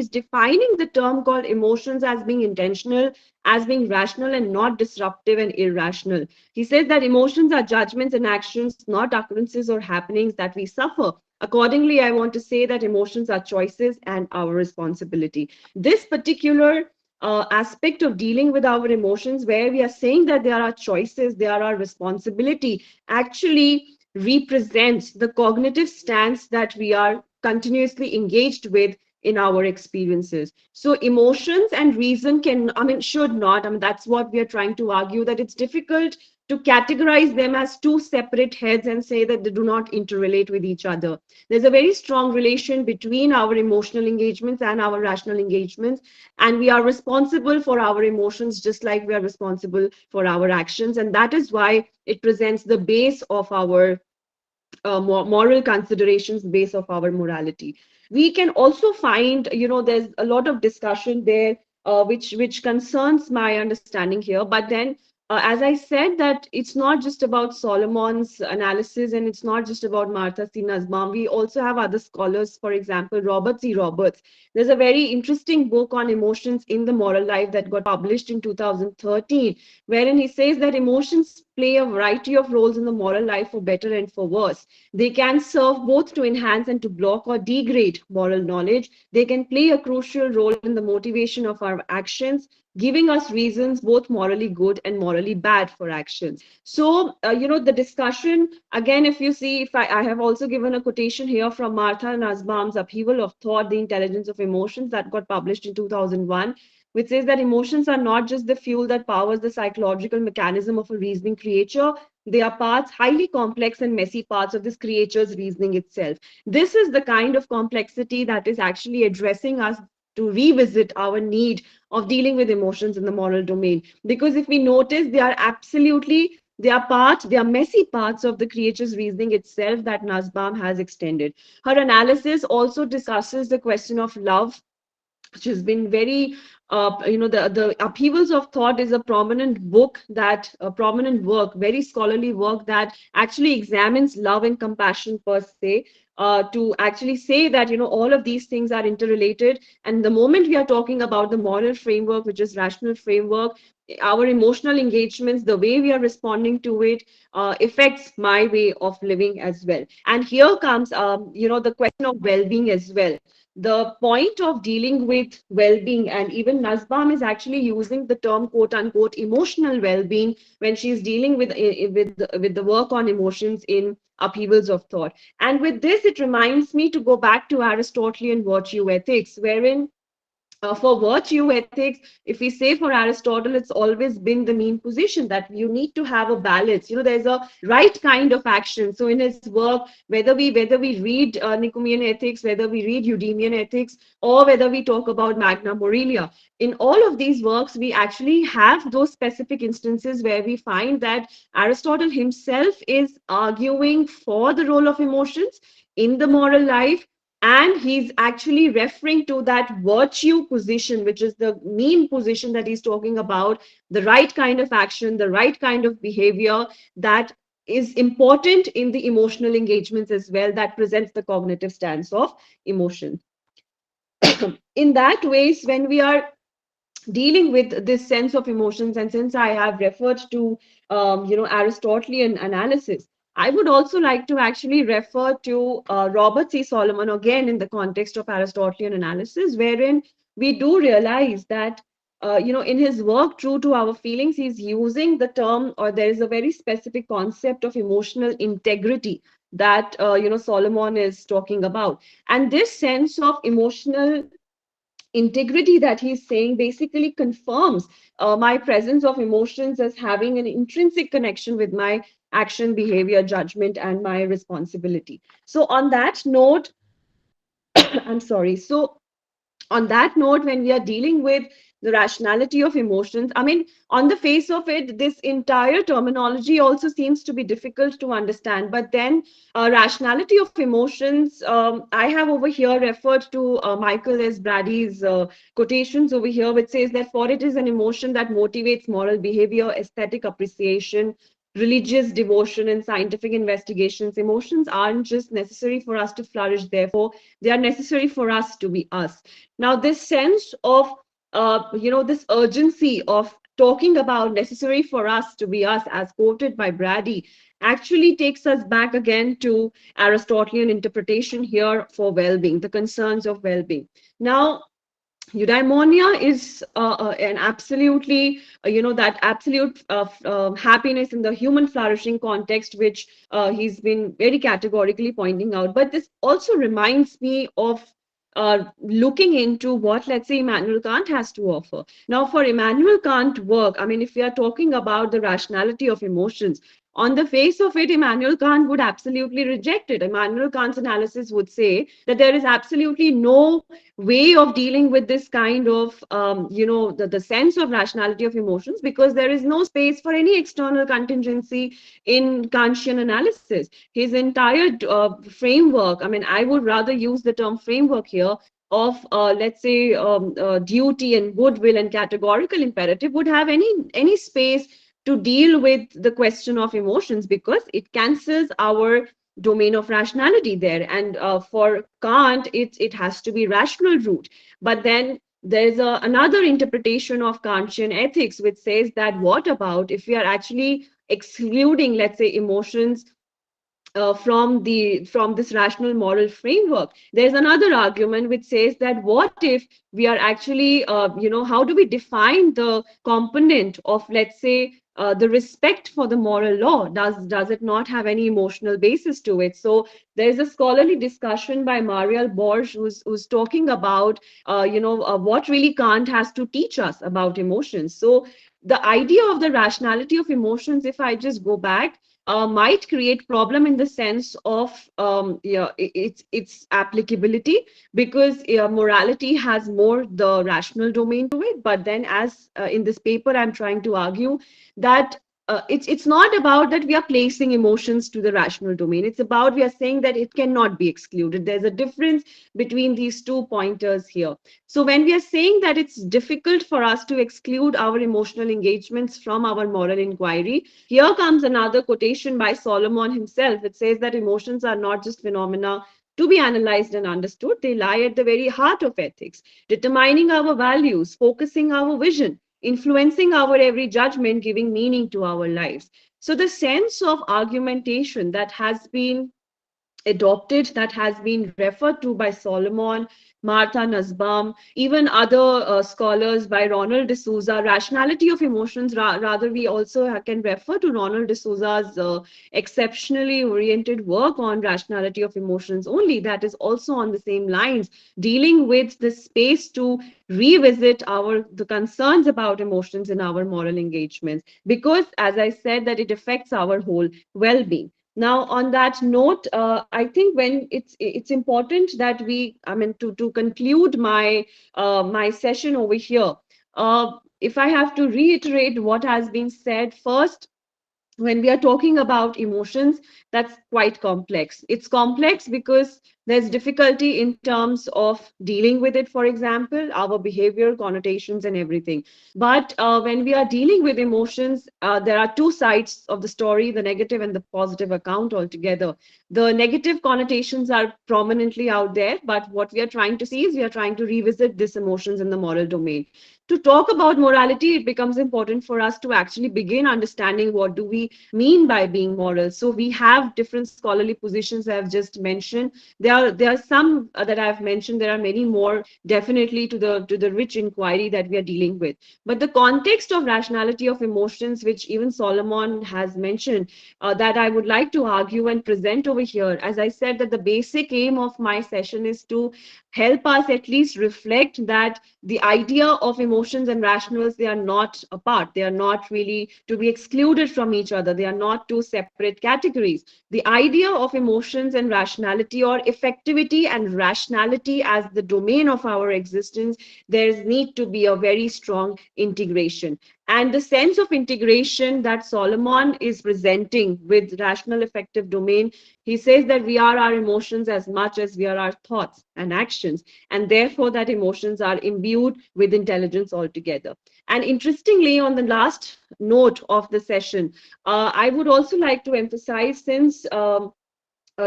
defining the term called emotions as being intentional, as being rational, and not disruptive and irrational. He says that emotions are judgments and actions, not occurrences or happenings that we suffer. Accordingly, I want to say that emotions are choices and our responsibility. This particular aspect of dealing with our emotions, where we are saying that there are choices, there are our responsibility, actually represents the cognitive stance that we are continuously engaged with in our experiences. So emotions and reason should not, that's what we are trying to argue, that it's difficult to categorize them as two separate heads and say that they do not interrelate with each other. There's a very strong relation between our emotional engagements and our rational engagements, and we are responsible for our emotions just like we are responsible for our actions, and that is why it presents the base of our moral considerations, base of our morality. We can also find, there's a lot of discussion there, which concerns my understanding here. But then, as I said, that it's not just about Solomon's analysis, and it's not just about Martha C. Nussbaum. We also have other scholars, for example, Robert C. Roberts. There's a very interesting book on emotions in the moral life that got published in 2013, wherein he says that emotions play a variety of roles in the moral life for better and for worse. They can serve both to enhance and to block or degrade moral knowledge. They can play a crucial role in the motivation of our actions, giving us reasons both morally good and morally bad for actions. So, the discussion, again, if you see, if I have also given a quotation here from Martha Nussbaum's Upheaval of Thought, The Intelligence of Emotions, that got published in 2001, which says that emotions are not just the fuel that powers the psychological mechanism of a reasoning creature. They are parts, highly complex and messy parts of this creature's reasoning itself. This is the kind of complexity that is actually addressing us to revisit our need of dealing with emotions in the moral domain. Because if we notice, they are messy parts of the creature's reasoning itself that Nussbaum has extended. Her analysis also discusses the question of love, which has been very the Upheavals of Thought is a prominent work, very scholarly work, that actually examines love and compassion per se, to actually say that all of these things are interrelated. And the moment we are talking about the moral framework, which is rational framework, our emotional engagements, the way we are responding to it, affects my way of living as well. And here comes the question of well-being as well. The point of dealing with well-being, and even Nussbaum is actually using the term quote unquote emotional well-being when she's dealing with the work on emotions in Upheavals of Thought. And with this, it reminds me to go back to Aristotelian virtue ethics, wherein for virtue ethics, if we say for Aristotle, it's always been the mean position that you need to have a balance. There's a right kind of action. So in his work, whether we read Nicomachean Ethics, whether we read Eudemian Ethics, or whether we talk about Magna Moralia, in all of these works, we actually have those specific instances where we find that Aristotle himself is arguing for the role of emotions in the moral life, and he's actually referring to that virtue position, which is the mean position that he's talking about, the right kind of action, the right kind of behavior that is important in the emotional engagements as well, that presents the cognitive stance of emotion. In that ways, when we are dealing with this sense of emotions, and since I have referred to Aristotelian analysis, I would also like to actually refer to Robert C. Solomon again in the context of Aristotelian analysis, wherein we do realize that in his work True to Our Feelings, he's using the term, or there is a very specific concept of emotional integrity that Solomon is talking about. And this sense of emotional integrity that he's saying basically confirms my presence of emotions as having an intrinsic connection with my action, behavior, judgment, and my responsibility. So, on that note, I'm sorry. So, on that note, when we are dealing with the rationality of emotions, I mean, on the face of it, this entire terminology also seems to be difficult to understand. But then, rationality of emotions, I have over here referred to Michael S. Brady's quotations over here, which says that for it is an emotion that motivates moral behavior, aesthetic appreciation, religious devotion, and scientific investigations. Emotions aren't just necessary for us to flourish, therefore, they are necessary for us to be us. Now, this sense of, this urgency of talking about necessary for us to be us, as quoted by Brady, actually takes us back again to Aristotelian interpretation here for well-being, the concerns of well-being. Now, eudaimonia is an absolutely, that absolute happiness in the human flourishing context, which he's been very categorically pointing out. But this also reminds me of looking into what, let's say, Immanuel Kant has to offer. Now, for Immanuel Kant work, I mean, if we are talking about the rationality of emotions, on the face of it, Immanuel Kant would absolutely reject it. Immanuel Kant's analysis would say that there is absolutely no way of dealing with this kind of, the sense of rationality of emotions, because there is no space for any external contingency in Kantian analysis. His entire framework, I mean, I would rather use the term framework here, of let's say duty and goodwill and categorical imperative, would have any space to deal with the question of emotions, because it cancels our domain of rationality there. And for Kant, it has to be rational root. But then there's another interpretation of Kantian ethics, which says that what about if we are actually excluding, let's say, emotions from this rational moral framework? There's another argument which says that what if we are actually, how do we define the component of, let's say, the respect for the moral law? Does it not have any emotional basis to it? So there's a scholarly discussion by Mariel Borsch, who's talking about, what really Kant has to teach us about emotions. So the idea of the rationality of emotions, if I just go back, might create problem in the sense of, its applicability, because morality has more the rational domain to it. But then, as in this paper, I'm trying to argue that it's not about that we are placing emotions to the rational domain. It's about, we are saying that it cannot be excluded. There's a difference between these two pointers here. So when we are saying that it's difficult for us to exclude our emotional engagements from our moral inquiry, here comes another quotation by Solomon himself. It says that emotions are not just phenomena to be analyzed and understood. They lie at the very heart of ethics, determining our values, focusing our vision, influencing our every judgment, giving meaning to our lives. So the sense of argumentation that has been adopted, that has been referred to by Solomon, Martha Nussbaum, even other scholars, by Ronald D'Souza, rationality of emotions. Rather, we also can refer to Ronald D'Souza's exceptionally oriented work on rationality of emotions only, that is also on the same lines, dealing with the space to revisit the concerns about emotions in our moral engagements, because, as I said, that it affects our whole well-being. Now, on that note, I think when it's important that we, I mean, to conclude my my session over here, if I have to reiterate what has been said, first, when we are talking about emotions, that's quite complex. It's complex because there's difficulty in terms of dealing with it, for example, our behavior, connotations, and everything. But when we are dealing with emotions, there are two sides of the story, the negative and the positive account altogether. The negative connotations are prominently out there, but what we are trying to see is we are trying to revisit these emotions in the moral domain. To talk about morality, it becomes important for us to actually begin understanding what do we mean by being moral. So we have different scholarly positions I have just mentioned. There are there are some that I've mentioned. There are many more, definitely, to the rich inquiry that we are dealing with. But the context of rationality of emotions, which even Solomon has mentioned, that I would like to argue and present over here. As I said, that the basic aim of my session is to help us at least reflect that the idea of emotions and rationals, they are not apart. They are not really to be excluded from each other. They are not two separate categories. The idea of emotions and rationality, or effectivity and rationality as the domain of our existence, there need to be a very strong integration. And the sense of integration that Solomon is presenting with rational effective domain, he says that we are our emotions as much as we are our thoughts and actions, and therefore that emotions are imbued with intelligence altogether. And interestingly, on the last note of the session, I would also like to emphasize, since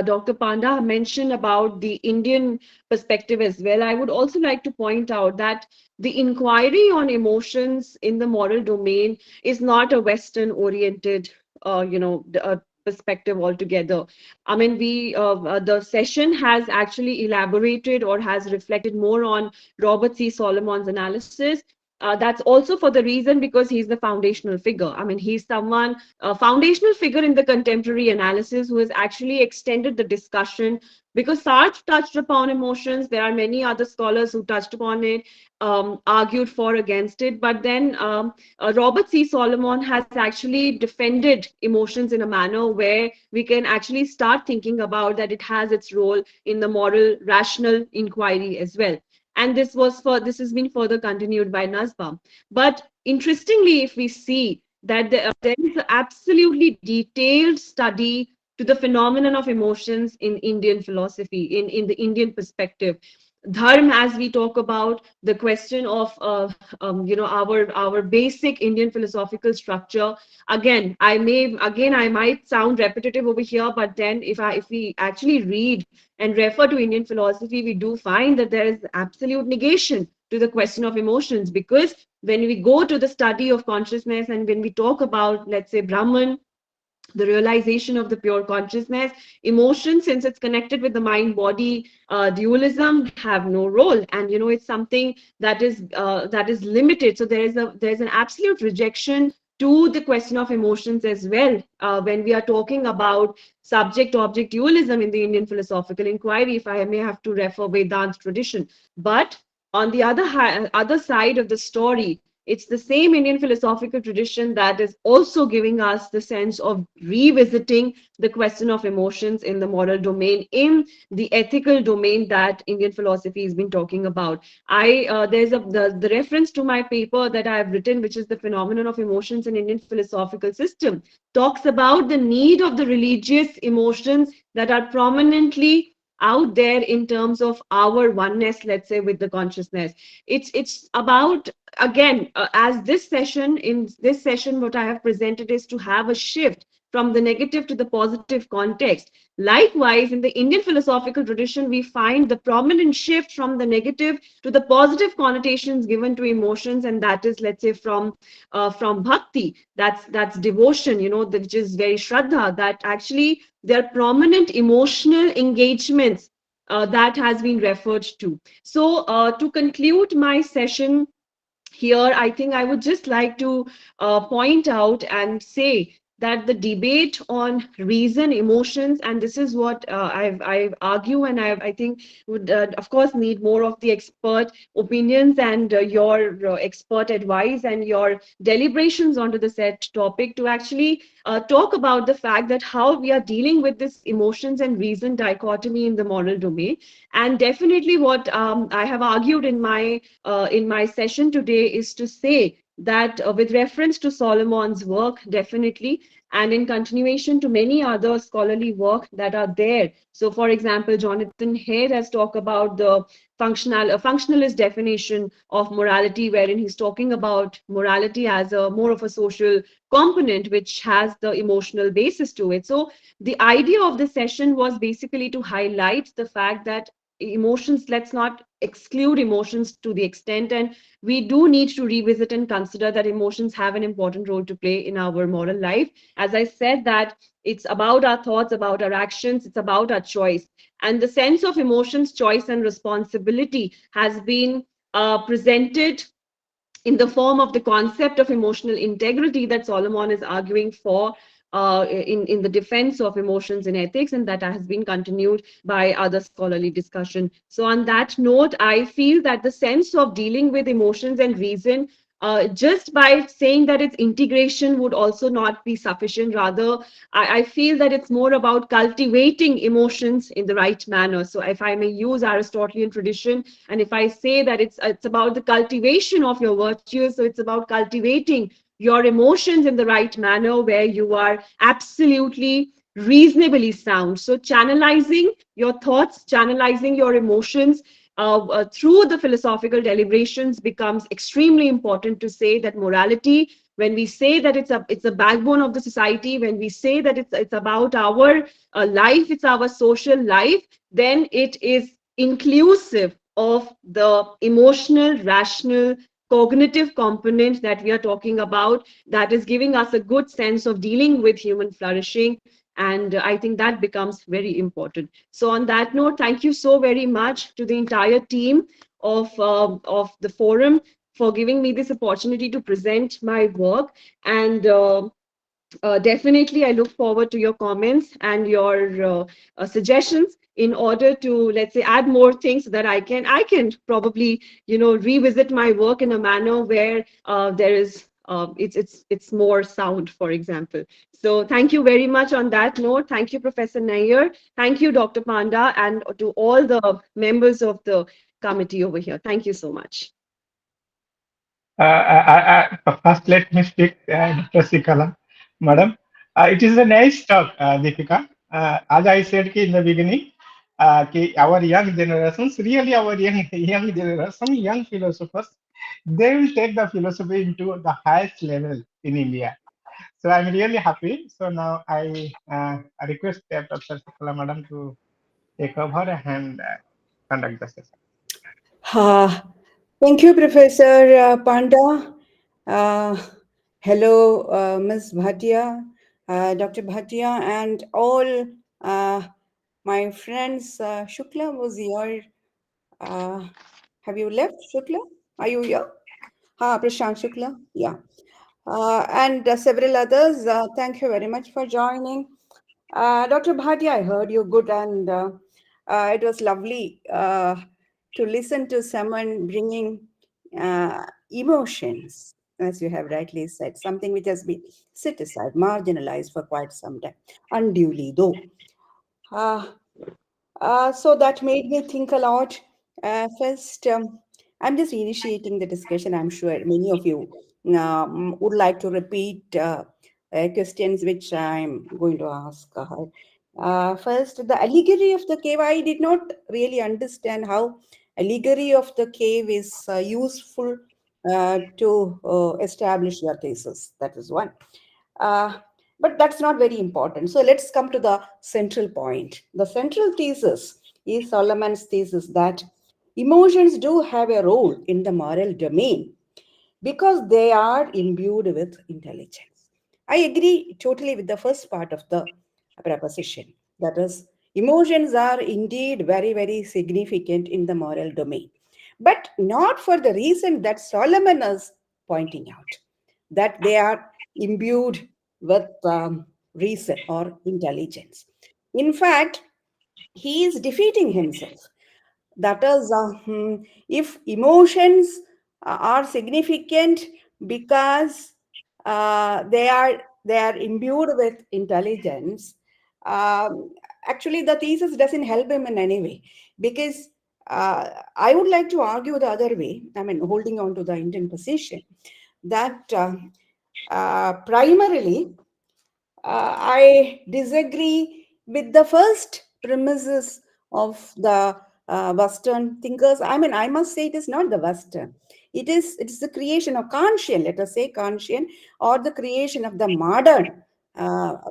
Dr. Panda mentioned about the Indian perspective as well, I would also like to point out that the inquiry on emotions in the moral domain is not a Western oriented, perspective altogether. I mean, the session has actually elaborated or has reflected more on Robert C. Solomon's analysis. That's also for the reason because he's the foundational figure. I mean, he's someone, a foundational figure in the contemporary analysis, who has actually extended the discussion, because Sartre touched upon emotions. There are many other scholars who touched upon it, argued for, against it. But then Robert C. Solomon has actually defended emotions in a manner where we can actually start thinking about that it has its role in the moral rational inquiry as well. And this has been further continued by Nussbaum. But interestingly, if we see that there is an absolutely detailed study to the phenomenon of emotions in Indian philosophy, in the Indian perspective. Dharma, as we talk about the question of our basic Indian philosophical structure. I might sound repetitive over here, but then if we actually read and refer to Indian philosophy, we do find that there is absolute negation to the question of emotions, because when we go to the study of consciousness and when we talk about, let's say, Brahman, the realization of the pure consciousness, emotion, since it's connected with the mind body dualism, have no role. And it's something that is limited. So there's an absolute rejection to the question of emotions as well, when we are talking about subject object dualism in the Indian philosophical inquiry, if I may have to refer Vedanta tradition. But on the other side of the story, it's the same Indian philosophical tradition that is also giving us the sense of revisiting the question of emotions in the moral domain, in the ethical domain that Indian philosophy has been talking about. There's the reference to my paper that I have written, which is the phenomenon of emotions in Indian philosophical system, talks about the need of the religious emotions that are prominently out there in terms of our oneness, let's say, with the consciousness. It's about, again, as this session what I have presented is to have a shift from the negative to the positive context. Likewise, in the Indian philosophical tradition, we find the prominent shift from the negative to the positive connotations given to emotions, and that is, let's say, from bhakti, that's devotion, which is very shraddha, that actually there are prominent emotional engagements that has been referred to. So to conclude my session here, I think I would just like to point out and say that the debate on reason, emotions, and this is what I've argue, and I think would of course need more of the expert opinions and your expert advice and your deliberations onto the set topic, to actually talk about the fact that how we are dealing with this emotions and reason dichotomy in the moral domain. And definitely what I have argued in my session today is to say that with reference to Solomon's work, definitely, and in continuation to many other scholarly work that are there. So, for example, Jonathan Haidt has talked about the functionalist definition of morality, wherein he's talking about morality as a more of a social component which has the emotional basis to it. So, the idea of the session was basically to highlight the fact that emotions, let's not exclude emotions to the extent, and we do need to revisit and consider that emotions have an important role to play in our moral life. As I said, that it's about our thoughts, about our actions, it's about our choice. And the sense of emotions, choice, and responsibility has been presented in the form of the concept of emotional integrity that Solomon is arguing for in the defense of emotions in ethics, and that has been continued by other scholarly discussion. So, on that note, I feel that the sense of dealing with emotions and reason, just by saying that its integration would also not be sufficient. Rather, I feel that it's more about cultivating emotions in the right manner. So, if I may use Aristotelian tradition, and if I say that it's about the cultivation of your virtues, so it's about cultivating your emotions in the right manner where you are absolutely reasonably sound. So channelizing your thoughts, channelizing your emotions through the philosophical deliberations becomes extremely important to say that morality, when we say that it's a backbone of the society, when we say that it's about our life, it's our social life, then it is inclusive of the emotional, rational, cognitive component that we are talking about, that is giving us a good sense of dealing with human flourishing. And I think that becomes very important. So, on that note, thank you so very much to the entire team of the forum for giving me this opportunity to present my work. And definitely, I look forward to your comments and your suggestions in order to, let's say, add more things so that I can probably revisit my work in a manner where there is it's more sound, for example. So thank you very much on that note. Thank you, Professor Nair. Thank you, Dr. Panda, and to all the members of the committee over here. Thank you so much. First, let me speak, Dr. Sikala, Madam. It is a nice talk, Deepika. As I said in the beginning, our young generations, really our young generation, young philosophers, they will take the philosophy into the highest level in India. So I'm really happy. So now I request Dr. Sikala, Madam, to take over and conduct the session. Uh, Thank you, Professor Panda. Uh, Hello, Ms. Bhatia, Dr. Bhatia, and all my friends. Shukla was here. Uh, have you left, Shukla? Are you here? Prashant Shukla. Yeah. And several others. Thank you very much for joining. Dr. Bhatia, I heard you good, and it was lovely to listen to someone bringing emotions, as you have rightly said, something which has been set aside, marginalized for quite some time, unduly though. Uh, so that made me think a lot. First, I'm just initiating the discussion. I'm sure many of you would like to repeat questions which I'm going to ask her. First, the allegory of the cave. I did not really understand how allegory of the cave is useful to establish your thesis. That is one. Uh, but that's not very important. So let's come to the central point. The central thesis is Solomon's thesis that emotions do have a role in the moral domain because they are imbued with intelligence. I agree totally with the first part of the proposition. That is, emotions are indeed very, very significant in the moral domain, but not for the reason that Solomon is pointing out, that they are imbued with reason or intelligence. In fact, he is defeating himself. That is, if emotions are significant because they are imbued with intelligence, um, actually the thesis doesn't help him in any way, because I would like to argue the other way. I mean, holding on to the Indian position, that primarily I disagree with the first premises of the Western thinkers. I mean, I must say it is not the Western. It is the creation of Kantian, let us say Kantian, or the creation of the modern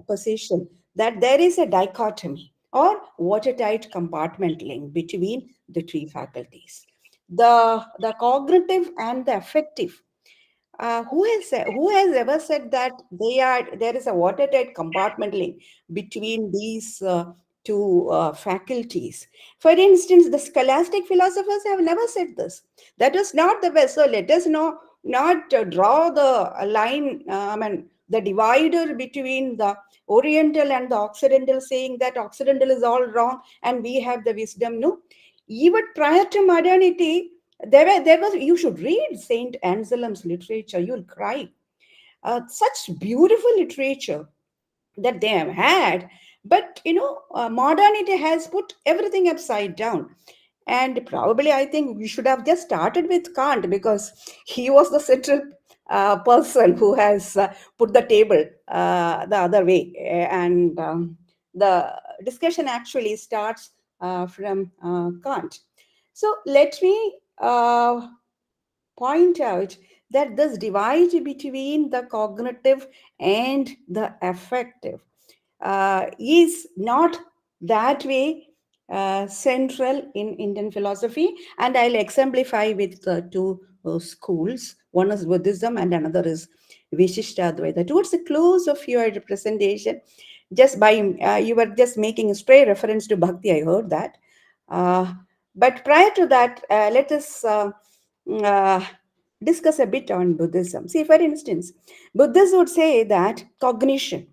position, that there is a dichotomy. or watertight compartment link between the three faculties. The cognitive and the affective. Who has ever said that there is a watertight compartment link between these two faculties? For instance, the scholastic philosophers have never said this. That is not the best. So let us not draw the line. I mean, the divider between the Oriental and the Occidental, saying that Occidental is all wrong and we have the wisdom. No, even prior to modernity, there was you should read Saint Anselm's literature. You'll cry. Such beautiful literature that they have had, but modernity has put everything upside down. And probably I think we should have just started with Kant, because he was the central person who has put the table the other way. And the discussion actually starts from Kant. So let me point out that this divide between the cognitive and the affective is not that way central in Indian philosophy. And I'll exemplify with two schools. One is Buddhism and another is Vishishtadvaita. Towards the close of your presentation, just by you were just making a stray reference to Bhakti, I heard that. Uh, but prior to that, let us uh, discuss a bit on Buddhism. See, for instance, Buddhists would say that cognition,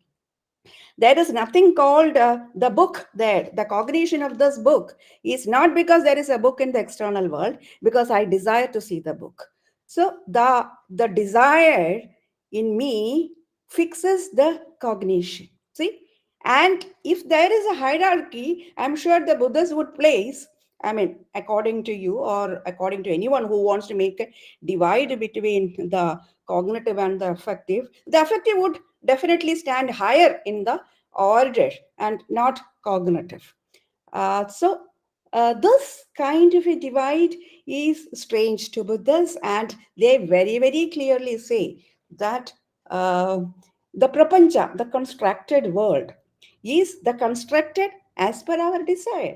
there is nothing called the book there. The cognition of this book is not because there is a book in the external world, because I desire to see the book. So the desire in me fixes the cognition. See? And if there is a hierarchy, I'm sure the Buddhists would place, I mean, according to you or according to anyone who wants to make a divide between the cognitive and the affective would definitely stand higher in the order and not cognitive. So this kind of a divide is strange to Buddhists, and they very, very clearly say that the prapancha, the constructed world, is the constructed as per our desire.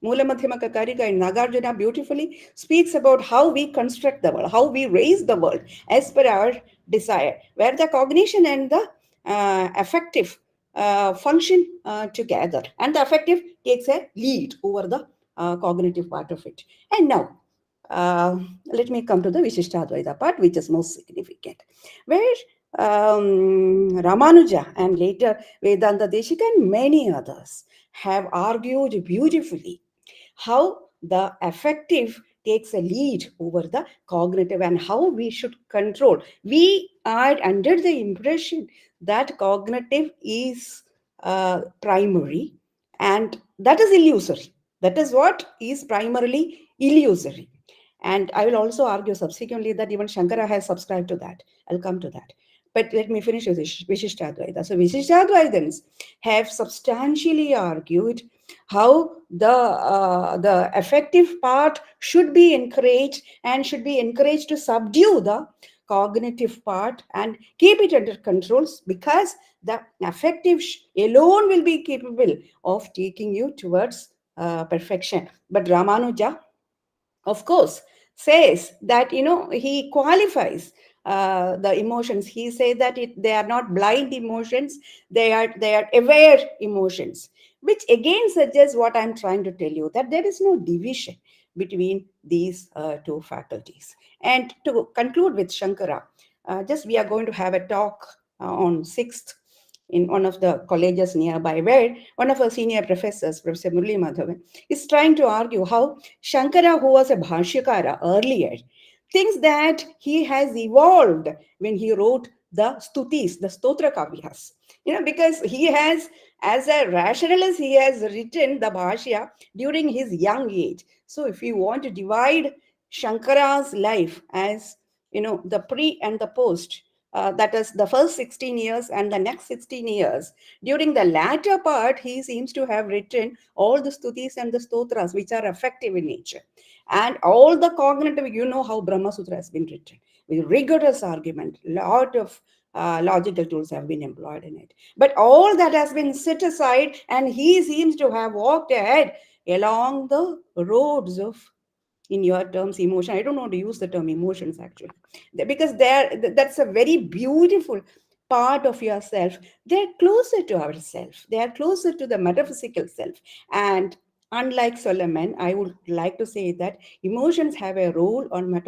Mula Madhyamaka Karika in Nagarjuna beautifully speaks about how we construct the world, how we raise the world as per our desire, where the cognition and the affective function together, and the affective takes a lead over the cognitive part of it. And now, let me come to the Vishishtadvaita part, which is most significant, where Ramanuja and later Vedanta Deshika and many others have argued beautifully how the affective takes a lead over the cognitive and how we should control. We are under the impression that cognitive is primary, and that is illusory. That is what is primarily illusory. And I will also argue subsequently that even Shankara has subscribed to that. I'll come to that. But let me finish with Vishishtadvaita. So Vishishtadvaitans have substantially argued how the affective part should be encouraged, and should be encouraged to subdue the cognitive part and keep it under controls, because the affective alone will be capable of taking you towards perfection. But Ramanuja, of course, says that he qualifies the emotions. He says that they are not blind emotions, they are aware emotions, which again suggests what I'm trying to tell you, that there is no division between these two faculties. And to conclude with Shankara, just we are going to have a talk on 6th in one of the colleges nearby, where one of our senior professors, Professor Murli Madhavan, is trying to argue how Shankara, who was a Bhashyakara earlier, thinks that he has evolved when he wrote the Stutis, the Stotra Kavyas. Because he has, as a rationalist, he has written the Bhashya during his young age. So if you want to divide Shankara's life as, the pre and the post, that is the first 16 years and the next 16 years. During the latter part, he seems to have written all the stutis and the stotras, which are effective in nature. And all the cognitive, how Brahma Sutra has been written with rigorous argument, lot of logical tools have been employed in it. But all that has been set aside, and he seems to have walked ahead along the roads of, in your terms, emotion. I don't want to use the term emotions actually, because that's a very beautiful part of yourself. They're closer to ourself. They are closer to the metaphysical self. And unlike Solomon, I would like to say that emotions have a role on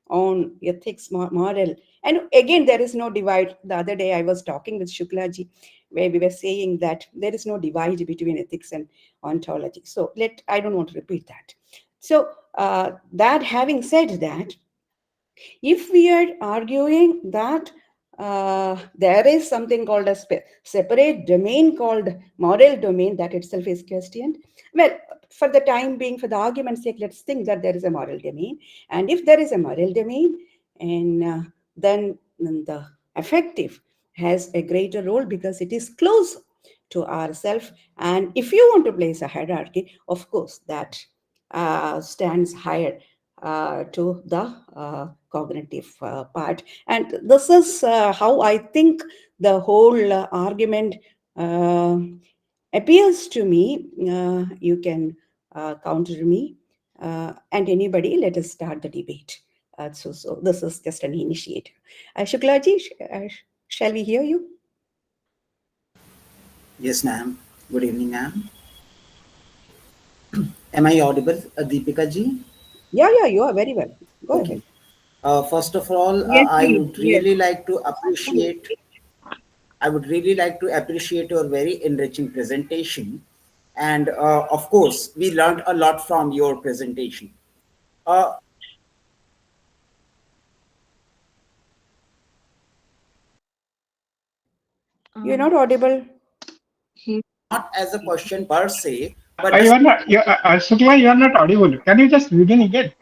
on ethics, moral. And again, there is no divide. The other day, I was talking with Shuklaji, where we were saying that there is no divide between ethics and ontology. So I don't want to repeat that. So that having said that, if we are arguing that there is something called a separate domain called moral domain, that itself is questioned. Well, for the time being, for the argument's sake, let's think that there is a moral domain. And if there is a moral domain, and then the affective has a greater role because it is close to ourself. And if you want to place a hierarchy, of course, that stands higher to the cognitive part. And this is how I think the whole argument uh, appears to me. You can counter me, and anybody, let us start the debate. So this is just an initiative. Shuklaji, shall we hear you? Yes, ma'am. Good evening, ma'am. Am I audible, Deepika ji? Yeah, you are very well. Go ahead. Okay. First of all, Yes, please. Yes. I would really like to appreciate your very enriching presentation, and of course, we learned a lot from your presentation. Uh, You're Um, not audible. he, Not as a question per se, but You this are not, Shukla, you are not audible. Can you just begin again?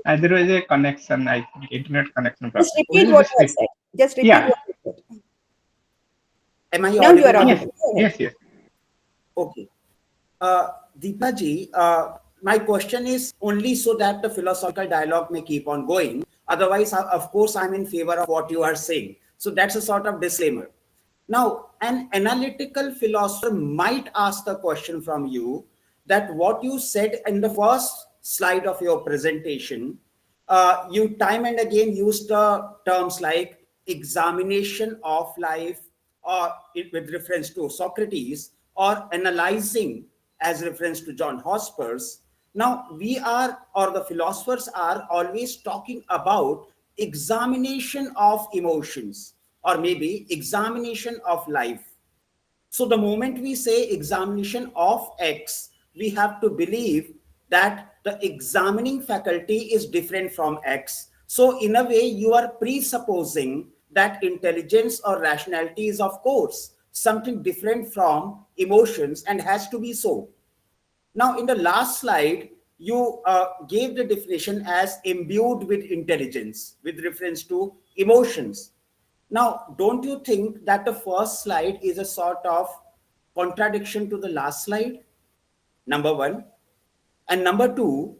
There was a connection, I think, internet connection Just problem. Will repeat you what just you have repeat? said. Just repeat Yeah. what you said. am I Now you audible are now? Yes. audible. Go ahead. Yes. Yes. Okay. Deepa ji, my question is only so that the philosophical dialogue may keep on going. Otherwise, of course, I'm in favor of what you are saying. So that's a sort of disclaimer. Now, an analytical philosopher might ask the question from you that what you said in the first slide of your presentation, you time and again used the terms like examination of life, or with reference to Socrates, or analyzing as reference to John Hospers. Now we are, or the philosophers are always talking about examination of emotions, or maybe examination of life. So the moment we say examination of X, we have to believe that the examining faculty is different from X. So in a way, you are presupposing that intelligence or rationality is, of course, something different from emotions and has to be so. Now, in the last slide, you gave the definition as imbued with intelligence with reference to emotions. Now, don't you think that the first slide is a sort of contradiction to the last slide? Number one. And number two,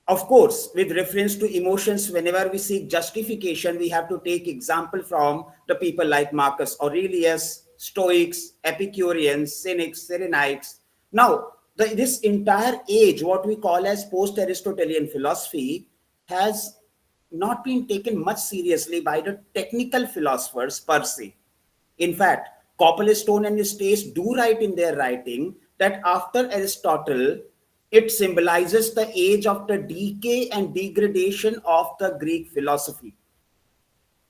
of course, with reference to emotions, whenever we seek justification, we have to take example from the people like Marcus Aurelius, Stoics, Epicureans, Cynics, Cyrenaics. Now, this entire age, what we call as post-Aristotelian philosophy, has not been taken much seriously by the technical philosophers per se. In fact, Copplestone and Stace do write in their writing that after Aristotle, it symbolizes the age of the decay and degradation of the Greek philosophy.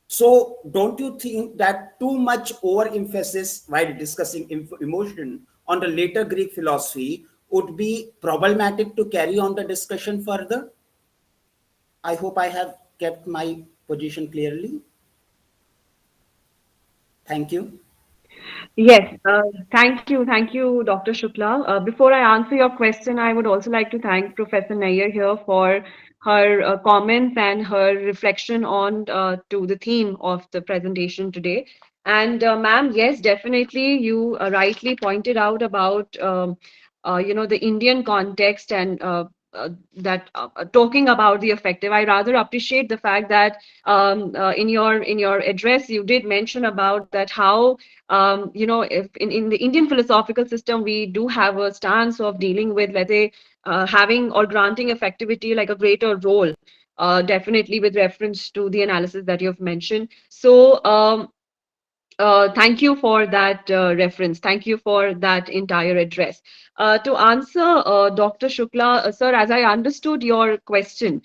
So, don't you think that too much overemphasis while discussing emotion on the later Greek philosophy would be problematic to carry on the discussion further? I hope I have kept my position clearly. Thank you. Yes, thank you, Dr. Shukla. Before I answer your question, I would also like to thank Professor Nair here for her comments and her reflection on to the theme of the presentation today. And ma'am, yes, definitely, you rightly pointed out about the Indian context and talking about the effective. I rather appreciate the fact that in your address you did mention about that how if in the Indian philosophical system we do have a stance of dealing with, let's say, having or granting effectivity like a greater role. Definitely with reference to the analysis that you've mentioned. So thank you for that reference. Thank you for that entire address. To answer Dr. Shukla, sir, as I understood your question,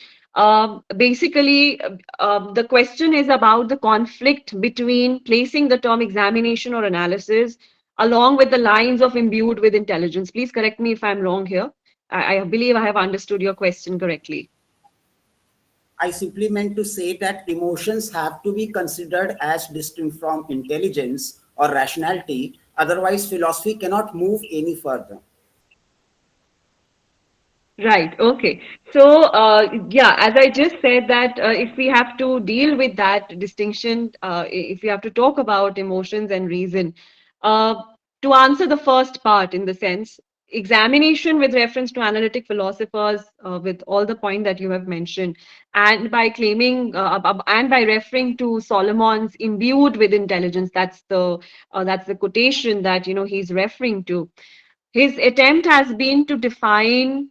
basically, the question is about the conflict between placing the term examination or analysis along with the lines of imbued with intelligence. Please correct me if I'm wrong here. I believe I have understood your question correctly. I simply meant to say that emotions have to be considered as distinct from intelligence or rationality. Otherwise, philosophy cannot move any further. Right. Okay. So, yeah, as I just said that if we have to deal with that distinction, if we have to talk about emotions and reason, uh, to answer the first part in the sense, examination with reference to analytic philosophers, with all the point that you have mentioned, and by claiming and by referring to Solomon's imbued with intelligence, that's the quotation that he's referring to. His attempt has been to define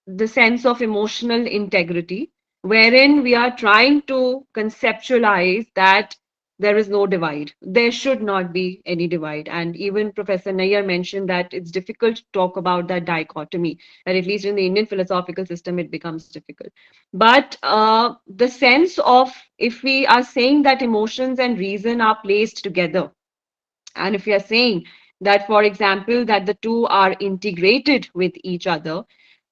the sense of emotional integrity, wherein we are trying to conceptualize that there is no divide. There should not be any divide. And even Professor Nayyar mentioned that it's difficult to talk about that dichotomy, that at least in the Indian philosophical system, it becomes difficult. But the sense of, if we are saying that emotions and reason are placed together, and if we are saying that, for example, that the two are integrated with each other,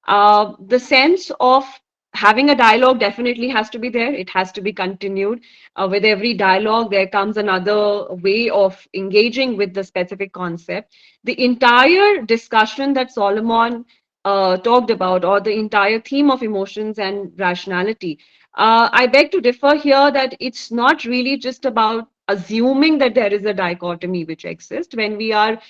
the sense of having a dialogue definitely has to be there. It has to be continued. With every dialogue, there comes another way of engaging with the specific concept. The entire discussion that Solomon talked about, or the entire theme of emotions and rationality, I beg to differ here that it's not really just about assuming that there is a dichotomy which exists. When we are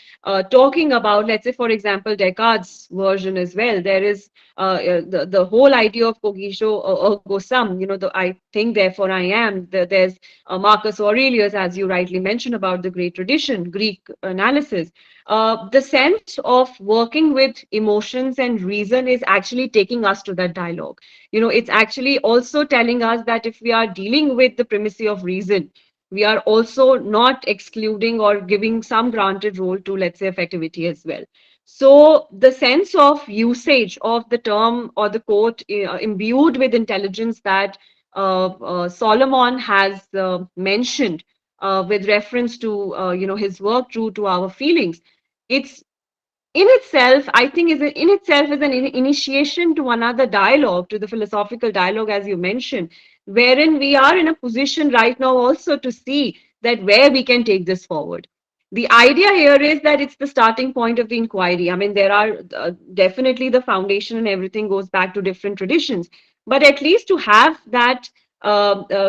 talking about, let's say, for example, Descartes' version as well, there is the whole idea of cogito ergo sum, I think, therefore I am. There's Marcus Aurelius, as you rightly mentioned, about the great tradition, Greek analysis. The sense of working with emotions and reason is actually taking us to that dialogue. It's actually also telling us that if we are dealing with the primacy of reason, we are also not excluding or giving some granted role to, let's say, effectivity as well. So the sense of usage of the term or the quote imbued with intelligence that Solomon has mentioned with reference to his work, True to Our Feelings, it's in itself, I think, in itself is an initiation to another dialogue, to the philosophical dialogue, as you mentioned, wherein we are in a position right now also to see that where we can take this forward. The idea here is that it's the starting point of the inquiry. I mean, there are definitely the foundation and everything goes back to different traditions, but at least to have that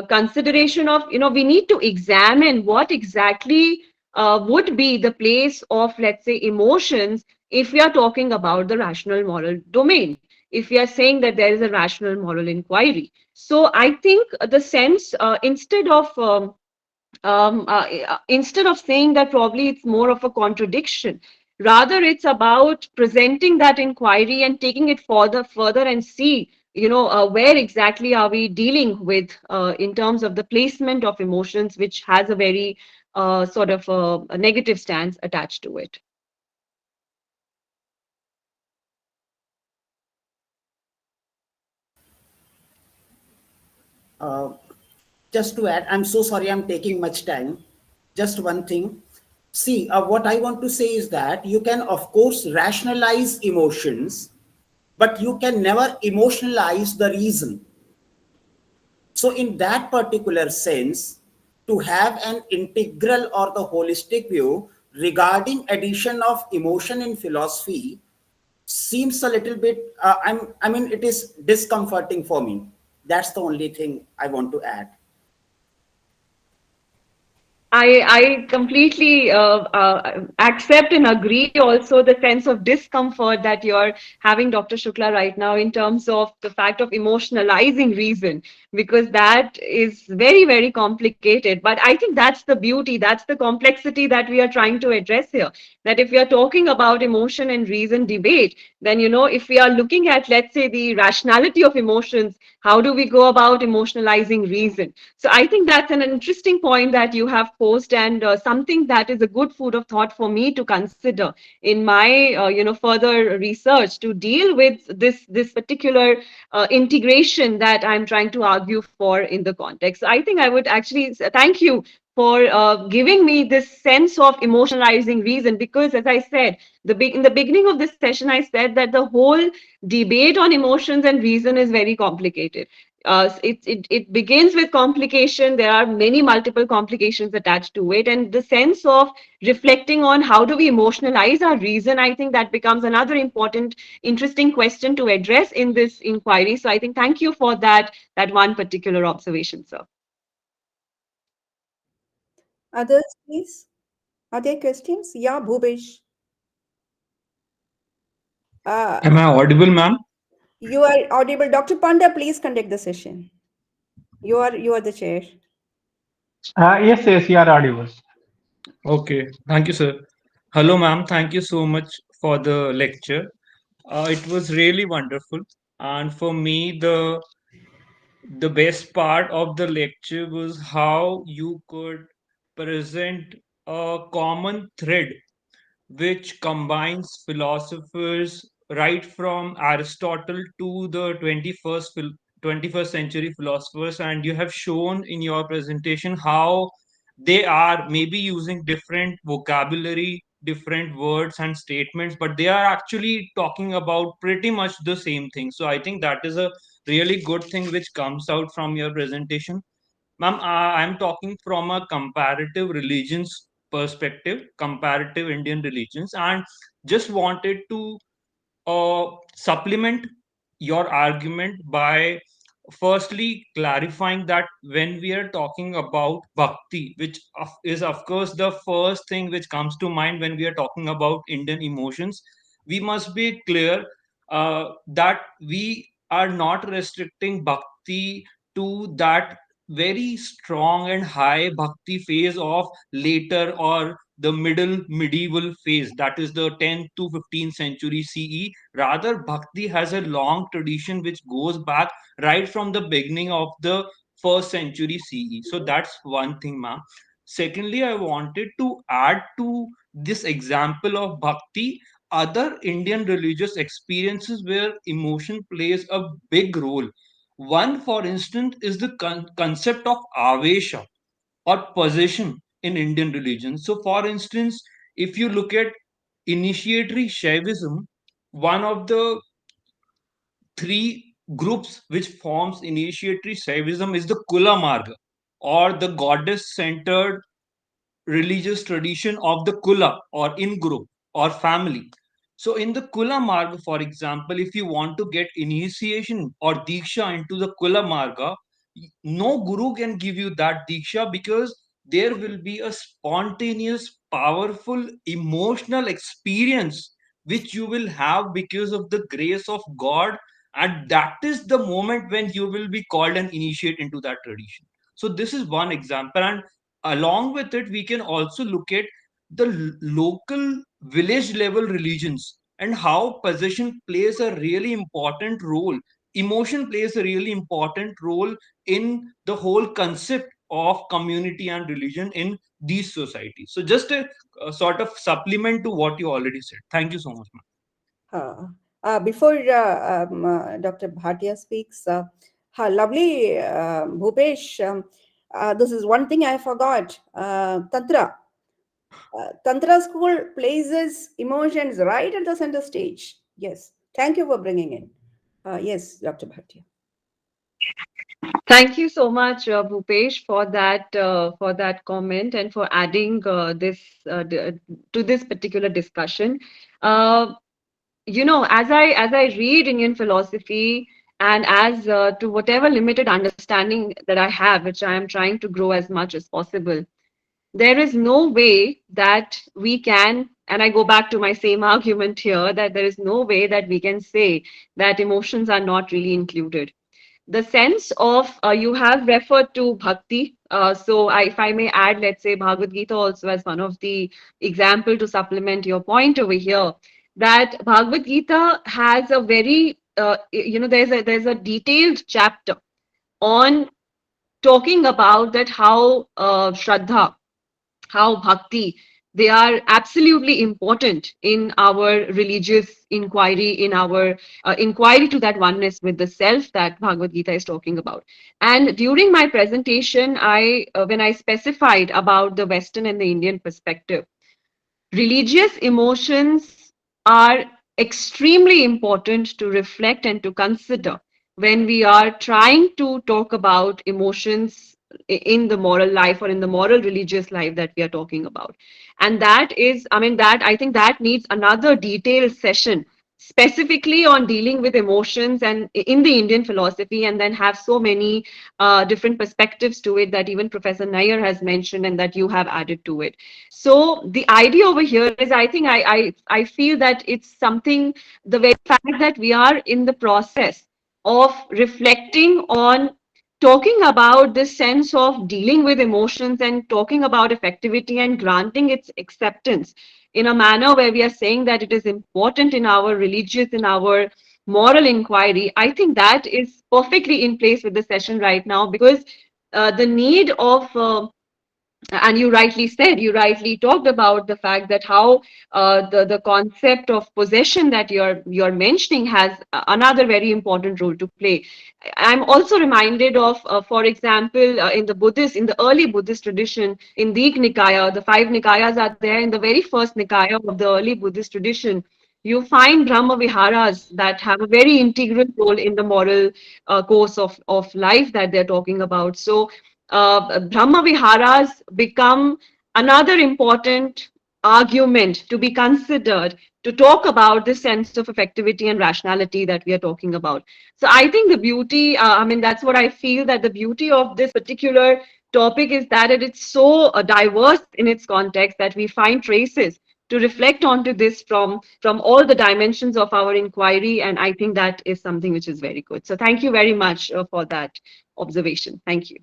consideration of, we need to examine what exactly would be the place of, let's say, emotions if we are talking about the rational moral domain, if we are saying that there is a rational moral inquiry. So I think the sense, instead of saying that probably it's more of a contradiction, rather it's about presenting that inquiry and taking it further and see, where exactly are we dealing with in terms of the placement of emotions, which has a very sort of a negative stance attached to it. Uh, just to add, I'm so sorry I'm taking much time. Just one thing. See, what I want to say is that you can, of course, rationalize emotions, but you can never emotionalize the reason. So, in that particular sense, to have an integral or the holistic view regarding addition of emotion in philosophy seems a little bit, I mean, it is discomforting for me. That's the only thing I want to add. I completely accept and agree also the sense of discomfort that you're having, Dr. Shukla, right now in terms of the fact of emotionalizing reason, because that is very, very complicated. But I think that's the beauty, that's the complexity that we are trying to address here. That if we are talking about emotion and reason debate, then, if we are looking at, let's say, the rationality of emotions, how do we go about emotionalizing reason? So I think that's an interesting point that you have posed, and something that is a good food of thought for me to consider in my further research to deal with this particular integration that I'm trying to argue for in the context. So I think I would actually thank you for giving me this sense of emotionalizing reason, because as I said, in the beginning of this session, I said that the whole debate on emotions and reason is very complicated. It begins with complication. There are many multiple complications attached to it, and the sense of reflecting on how do we emotionalize our reason, I think that becomes another important, interesting question to address in this inquiry. So I think thank you for that one particular observation, sir. Others, please. Are there questions? Yeah, Bhupesh. Uh, Am I audible, ma'am? you are audible. Dr. Panda, please conduct the session. You are the chair. Yes, yes, you are audible. Okay, thank you, sir. Hello, ma'am. Thank you so much for the lecture. It was really wonderful. And for me, the best part of the lecture was how you could present a common thread which combines philosophers right from Aristotle to the 21st century philosophers. And you have shown in your presentation how they are maybe using different vocabulary, different words and statements, but they are actually talking about pretty much the same thing. So I think that is a really good thing which comes out from your presentation. Ma'am, I'm talking from a comparative religions perspective, comparative Indian religions, and just wanted to supplement your argument by firstly clarifying that when we are talking about bhakti, which is of course the first thing which comes to mind when we are talking about Indian emotions, we must be clear that we are not restricting bhakti to that very strong and high bhakti phase of later or the middle medieval phase, that is the 10th to 15th century CE. Rather, bhakti has a long tradition which goes back right from the beginning of the first century CE. So that's one thing, ma'am. Secondly, I wanted to add to this example of bhakti other Indian religious experiences where emotion plays a big role. One, for instance, is the concept of avesha or possession in Indian religion. So, for instance, if you look at initiatory Shaivism, one of the three groups which forms initiatory Shaivism is the Kula Marga, or the goddess centered religious tradition of the Kula or in group or family. So, in the Kula Marga, for example, if you want to get initiation or Diksha into the Kula Marga, no guru can give you that Diksha because there will be a spontaneous, powerful, emotional experience which you will have because of the grace of God. And that is the moment when you will be called and initiate into that tradition. So, this is one example. And along with it, we can also look at the local village level religions and how possession plays a really important role. Emotion plays a really important role in the whole concept of community and religion in these societies. So, just a sort of supplement to what you already said. Thank you so much, ma'am. Before Dr. Bhatia speaks, lovely Bhupesh, this is one thing I forgot. Tantra. Tantra school places emotions right at the center stage. Yes. Thank you for bringing in. Yes, Dr. Bhatia. Thank you so much, Bhupesh, for that comment and for adding this to this particular discussion. Uh, as I read Indian philosophy, and as to whatever limited understanding that I have, which I am trying to grow as much as possible, there is no way that we can, and I go back to my same argument here, that there is no way that we can say that emotions are not really included. The sense of, you have referred to bhakti. So if I may add, let's say Bhagavad Gita also as one of the example to supplement your point over here, that Bhagavad Gita has a very, there's a detailed chapter on talking about that how Shraddha, how bhakti, they are absolutely important in our religious inquiry, in our inquiry to that oneness with the self that Bhagavad Gita is talking about. And during my presentation, when I specified about the Western and the Indian perspective, religious emotions are extremely important to reflect and to consider when we are trying to talk about emotions in the moral life or in the moral religious life that we are talking about. And that is, I mean, that I think that needs another detailed session specifically on dealing with emotions and in the Indian philosophy, and then have so many different perspectives to it that even Professor Nair has mentioned and that you have added to it. So the idea over here is, I think I feel that it's something, the very fact that we are in the process of reflecting on talking about this sense of dealing with emotions and talking about effectivity and granting its acceptance in a manner where we are saying that it is important in our religious, in our moral inquiry. I think that is perfectly in place with the session right now, because the need of and you rightly said, you rightly talked about the fact that how the concept of possession that you're mentioning has another very important role to play. I'm also reminded of, for example, in the early Buddhist tradition, in the Nikaya, the five Nikayas are there. In the very first Nikaya of the early Buddhist tradition, you find Brahma Viharas that have a very integral role in the moral course of life that they're talking about. So Brahma Viharas become another important argument to be considered to talk about this sense of effectivity and rationality that we are talking about. So I think the beauty, I mean, that's what I feel, that the beauty of this particular topic is that it's so diverse in its context that we find traces to reflect onto this from all the dimensions of our inquiry. And I think that is something which is very good. So thank you very much for that observation. Thank you.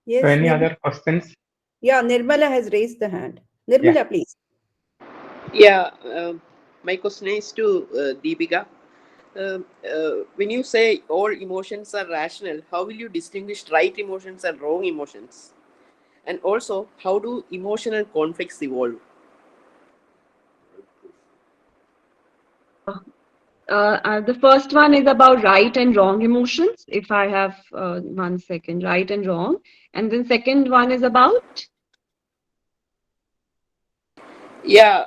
So Yes, any other questions? yeah, Nirmala has raised the hand. Yeah. Nirmala, please. Yeah, my question is to Deepika. When you say all emotions are rational, how will you distinguish right emotions and wrong emotions? And also, how do emotional conflicts evolve? The first one is about right and wrong emotions. If I have 1 second, right and wrong. And then second one is about, Yeah,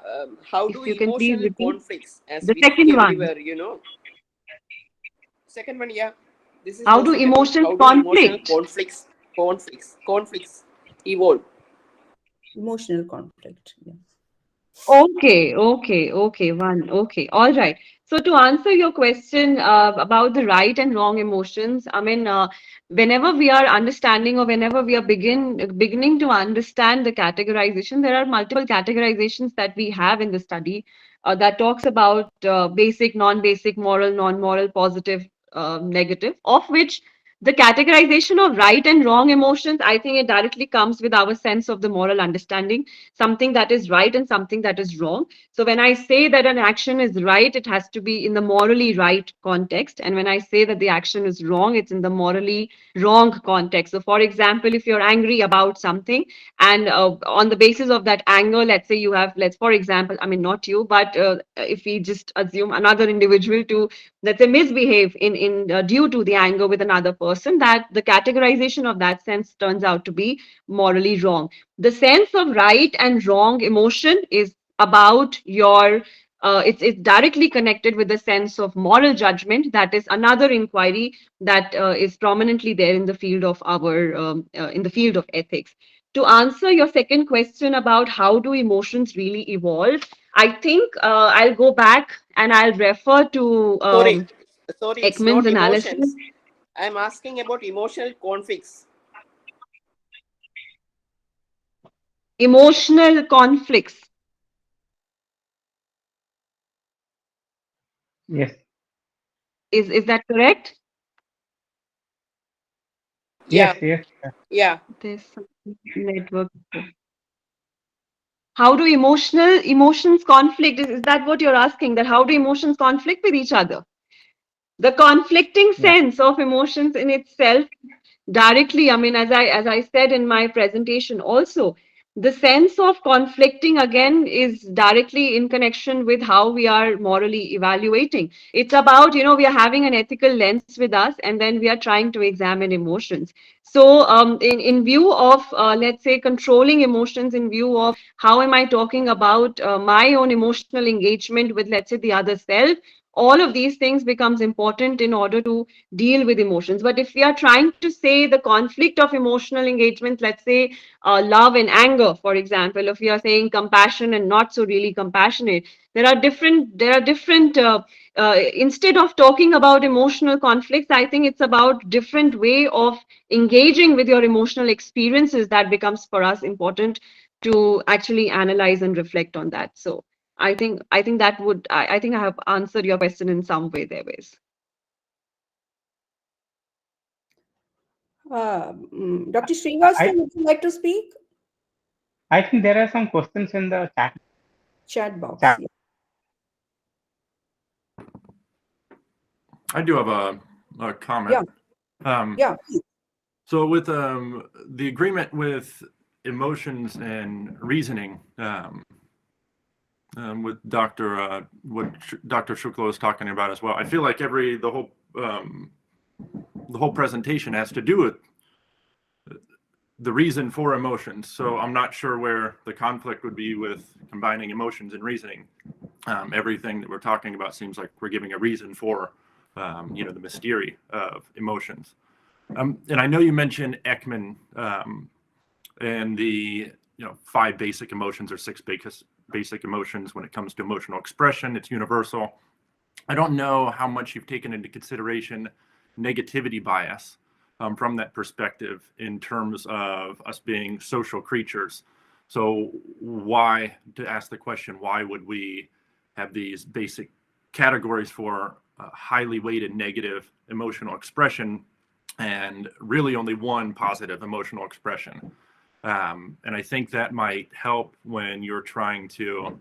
how do if you can please emotional repeat conflicts, as the we see second one. everywhere, Second one, yeah, this is How do the second one. emotions How do emotional conflict? conflicts evolve? Emotional conflict. Yeah. Okay. All right. So to answer your question about the right and wrong emotions, I mean, whenever we are understanding or whenever we are beginning to understand the categorization, there are multiple categorizations that we have in the study that talks about basic, non-basic, moral, non-moral, positive, negative, of which the categorization of right and wrong emotions, I think it directly comes with our sense of the moral understanding, something that is right and something that is wrong. So when I say that an action is right, it has to be in the morally right context. And when I say that the action is wrong, it's in the morally wrong context. So for example, if you're angry about something and on the basis of that anger, let's say you have, let's, for example, I mean, not you, but if we just assume another individual to, let's say, misbehave in due to the anger with another person, that the categorization of that sense turns out to be morally wrong. The sense of right and wrong emotion is about your it's directly connected with the sense of moral judgment. That is another inquiry that is prominently there in the field of our in the field of ethics. To answer your second question about how do emotions really evolve, I think I'll go back and I'll refer to Sorry, it's Ekman's not analysis. emotions. I'm asking about emotional conflicts. emotional conflicts. Yes. Is that correct? Yeah, Yes. Yes. yeah. There's some network. How do emotions conflict? Is that what you're asking? That how do emotions conflict with each other? The conflicting Yeah. sense of emotions in itself directly, I mean, as I said in my presentation also, the sense of conflicting again is directly in connection with how we are morally evaluating. It's about, we are having an ethical lens with us, and then we are trying to examine emotions. So in view of let's say controlling emotions, in view of how am I talking about my own emotional engagement with, let's say, the other self, all of these things becomes important in order to deal with emotions. But if we are trying to say the conflict of emotional engagement, let's say love and anger, for example, if we are saying compassion and not so really compassionate, there are different instead of talking about emotional conflicts, I think it's about different way of engaging with your emotional experiences that becomes for us important to actually analyze and reflect on that. So I think that would I think I have answered your question in some way there, ways. Dr. I Srivastava, would you like to speak? I think there are some questions in the Chat box. chat. Yeah. I do have a comment. Yeah. Um, Yeah. Please. so with the agreement with emotions and reasoning, with what Dr. Shukla was talking about as well, I feel like the whole presentation has to do with the reason for emotions. So I'm not sure where the conflict would be with combining emotions and reasoning. Everything that we're talking about seems like we're giving a reason for, the mystery of emotions. And I know you mentioned Ekman and the 5 basic emotions or 6 basic emotions when it comes to emotional expression. It's universal. I don't know how much you've taken into consideration negativity bias from that perspective in terms of us being social creatures. So to ask the question, why would we have these basic categories for highly weighted negative emotional expression and really only one positive emotional expression? And I think that might help when you're trying to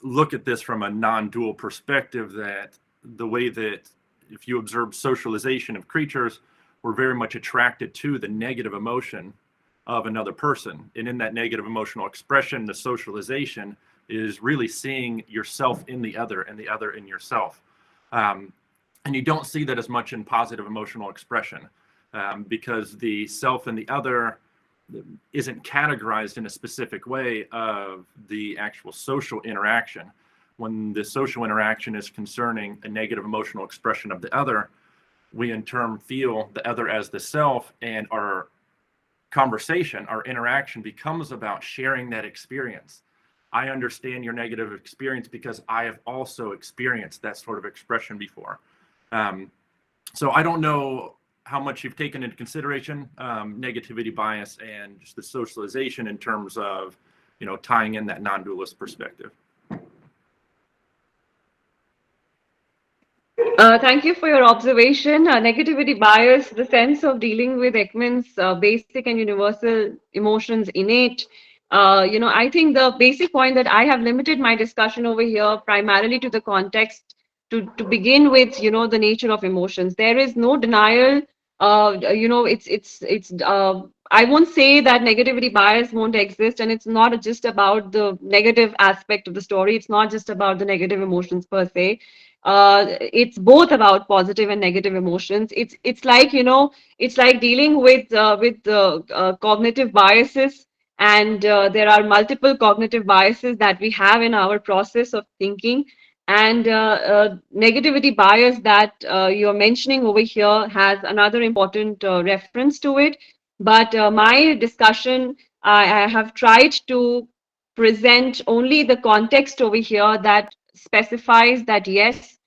look at this from a non-dual perspective, that the way that if you observe socialization of creatures, we're very much attracted to the negative emotion of another person. And in that negative emotional expression, the socialization is really seeing yourself in the other and the other in yourself. And you don't see that as much in positive emotional expression because the self and the other isn't categorized in a specific way of the actual social interaction. When the social interaction is concerning a negative emotional expression of the other, we in turn feel the other as the self, and our conversation, our interaction becomes about sharing that experience. I understand your negative experience because I have also experienced that sort of expression before. So I don't know how much you've taken into consideration negativity bias and just the socialization in terms of, tying in that non-dualist perspective. Thank you for your observation. Negativity bias, the sense of dealing with Ekman's basic and universal emotions, innate. I think the basic point that I have limited my discussion over here primarily to the context to begin with, the nature of emotions. There is no denial. I won't say that negativity bias won't exist, and it's not just about the negative aspect of the story. It's not just about the negative emotions per se. It's both about positive and negative emotions. It's like, it's like dealing with cognitive biases, and there are multiple cognitive biases that we have in our process of thinking. And negativity bias that you're mentioning over here has another important reference to it. But my discussion, I have tried to present only the context over here that specifies that yes,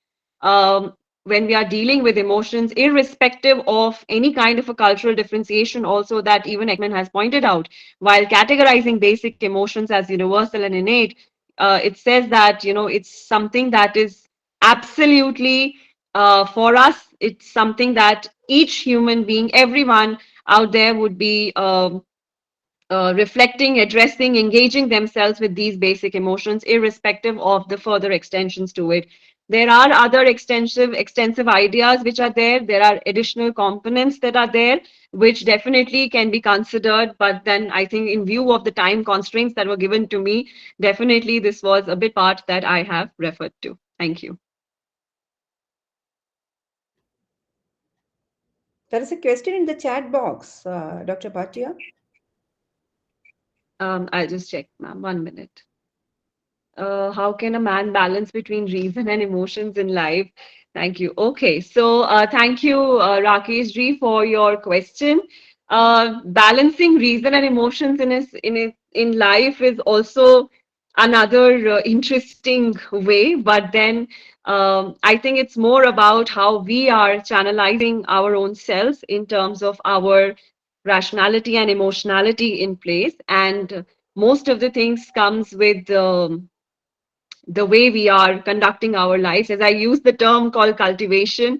when we are dealing with emotions, irrespective of any kind of a cultural differentiation, also that even Ekman has pointed out, while categorizing basic emotions as universal and innate, it says that, it's something that is absolutely for us, it's something that each human being, everyone out there would be reflecting, addressing, engaging themselves with these basic emotions, irrespective of the further extensions to it. There are other extensive ideas which are there. There are additional components that are there, which definitely can be considered. But then I think in view of the time constraints that were given to me, definitely this was a bit part that I have referred to. Thank you. There is a question in the chat box, Dr. Bhatia. I'll just check, ma'am. 1 minute. How can a man balance between reason and emotions in life? Thank you. Okay, so thank you, Rakesh ji, for your question. Balancing reason and emotions in life is also another interesting way, but then I think it's more about how we are channelizing our own selves in terms of our rationality and emotionality in place, and most of the things comes with the way we are conducting our lives. As I use the term called cultivation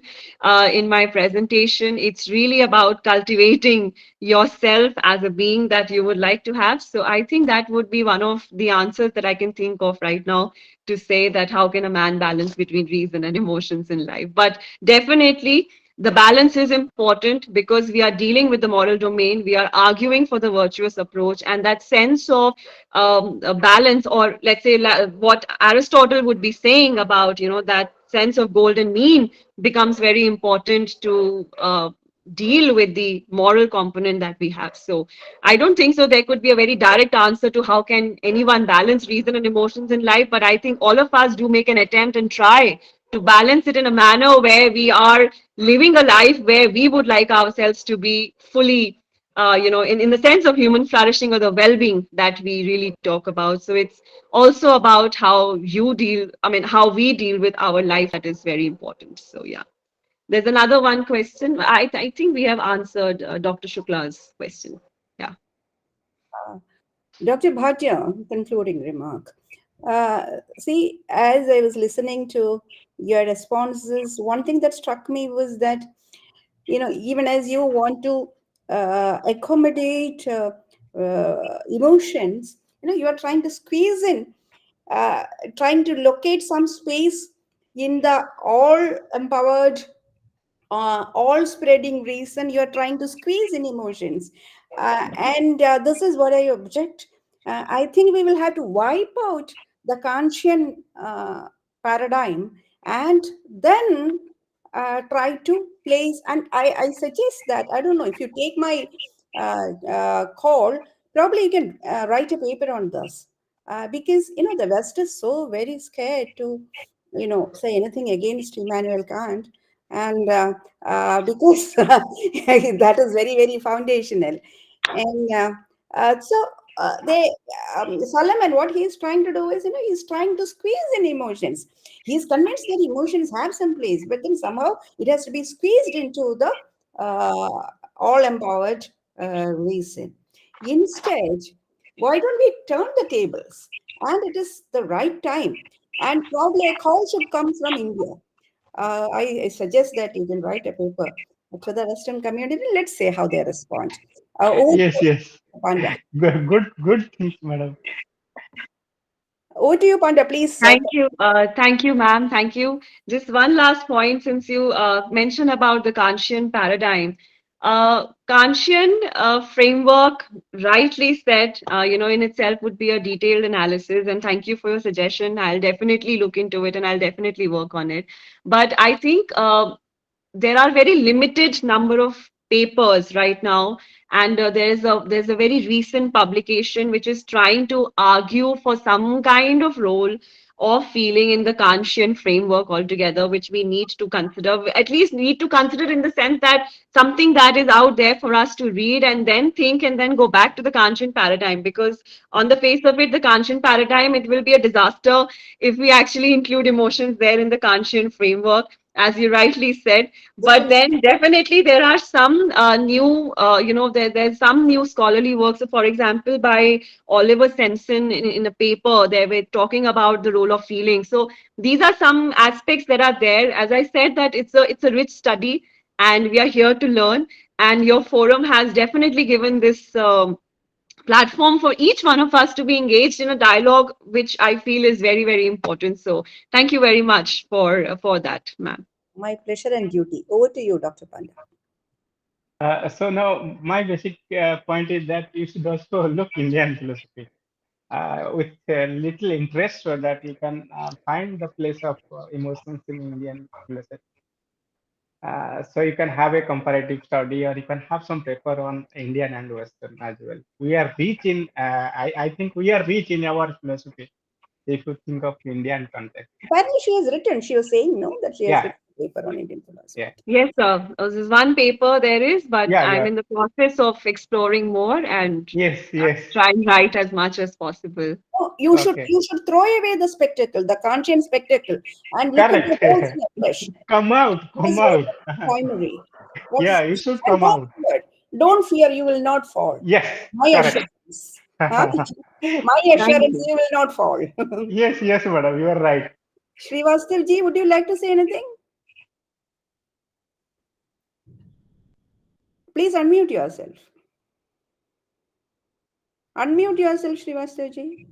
in my presentation, it's really about cultivating yourself as a being that you would like to have. So I think that would be one of the answers that I can think of right now, to say that how can a man balance between reason and emotions in life. But definitely, the balance is important because we are dealing with the moral domain, we are arguing for the virtuous approach, and that sense of a balance, or let's say what Aristotle would be saying about, that sense of golden mean becomes very important to deal with the moral component that we have. So I don't think so there could be a very direct answer to how can anyone balance reason and emotions in life, but I think all of us do make an attempt and try to balance it in a manner where we are living a life where we would like ourselves to be fully in the sense of human flourishing or the well-being that we really talk about. So it's also about how how we deal with our life, that is very important. So yeah. There's another one question. I think we have answered Dr. Shukla's question. Yeah. Dr. Bhatia, concluding remark. See, as I was listening to your responses, one thing that struck me was that, even as you want to accommodate emotions, you are trying to squeeze in, uh, trying to locate some space in the all empowered, all spreading reason. You're trying to squeeze in emotions, and this is what I object. I think we will have to wipe out the Kantian paradigm, and then try to place. And I suggest that, I don't know, if you take my call, probably you can write a paper on this, because the West is so very scared to say anything against Immanuel Kant, and because that is very, very foundational. And so they Solomon, what he's trying to do is, he's trying to squeeze in emotions. He's convinced that emotions have some place, but then somehow it has to be squeezed into the all empowered reason. Instead, why don't we turn the tables? And it is the right time, and probably a call should come from India. I suggest that you can write a paper to the Western community. Let's see how they respond. Over Yes, yes. to Panda. Good things, madam. Over to you, Panda, please. Thank you, ma'am. Thank you. Just one last point, since you mentioned about the Kantian paradigm. Kantian framework, rightly said, in itself would be a detailed analysis. And thank you for your suggestion. I'll definitely look into it and I'll definitely work on it. But I think there are very limited number of papers right now, and there's a very recent publication which is trying to argue for some kind of role of feeling in the Kantian framework altogether, which we need to consider, at least need to consider in the sense that something that is out there for us to read and then think and then go back to the Kantian paradigm. Because on the face of it, the Kantian paradigm, it will be a disaster if we actually include emotions there in the Kantian framework. as you rightly said. But then definitely there are some new, there's some new scholarly works. So for example, by Oliver Sensen in a paper, they were talking about the role of feeling. So these are some aspects that are there. As I said, that it's a rich study, and we are here to learn. And your forum has definitely given this platform for each one of us to be engaged in a dialogue, which I feel is very, very important. So thank you very much for that, ma'am. My pleasure and duty. Over to you, Dr. Panda. So now my basic point is that you should also look Indian philosophy with little interest, so that you can find the place of emotions in Indian philosophy. So you can have a comparative study, or you can have some paper on Indian and Western as well. We are rich in, I think we are rich in our philosophy, if you think of Indian context. Apparently, she has written. She was saying no that she has Yeah, written a paper on Indian philosophy. yeah, Yes, sir. There's one paper there is, but yeah, I'm yeah. in the process of exploring more and Yes, yes. try and write as much as possible. No, Okay, you should throw away the spectacle, the Kantian spectacle, and look at the correct. holes in your flesh. Come out, That is come your out. primary. What is Yeah, you should and come go out. forward. Don't fear, you will not fall. Yes, My correct. assurance. Huh? My Thank assurance, you. you will not fall. Yes, yes, madam, you are right. Srivastav ji, would you like to say anything? Please unmute yourself. Unmute yourself, Srivastav ji.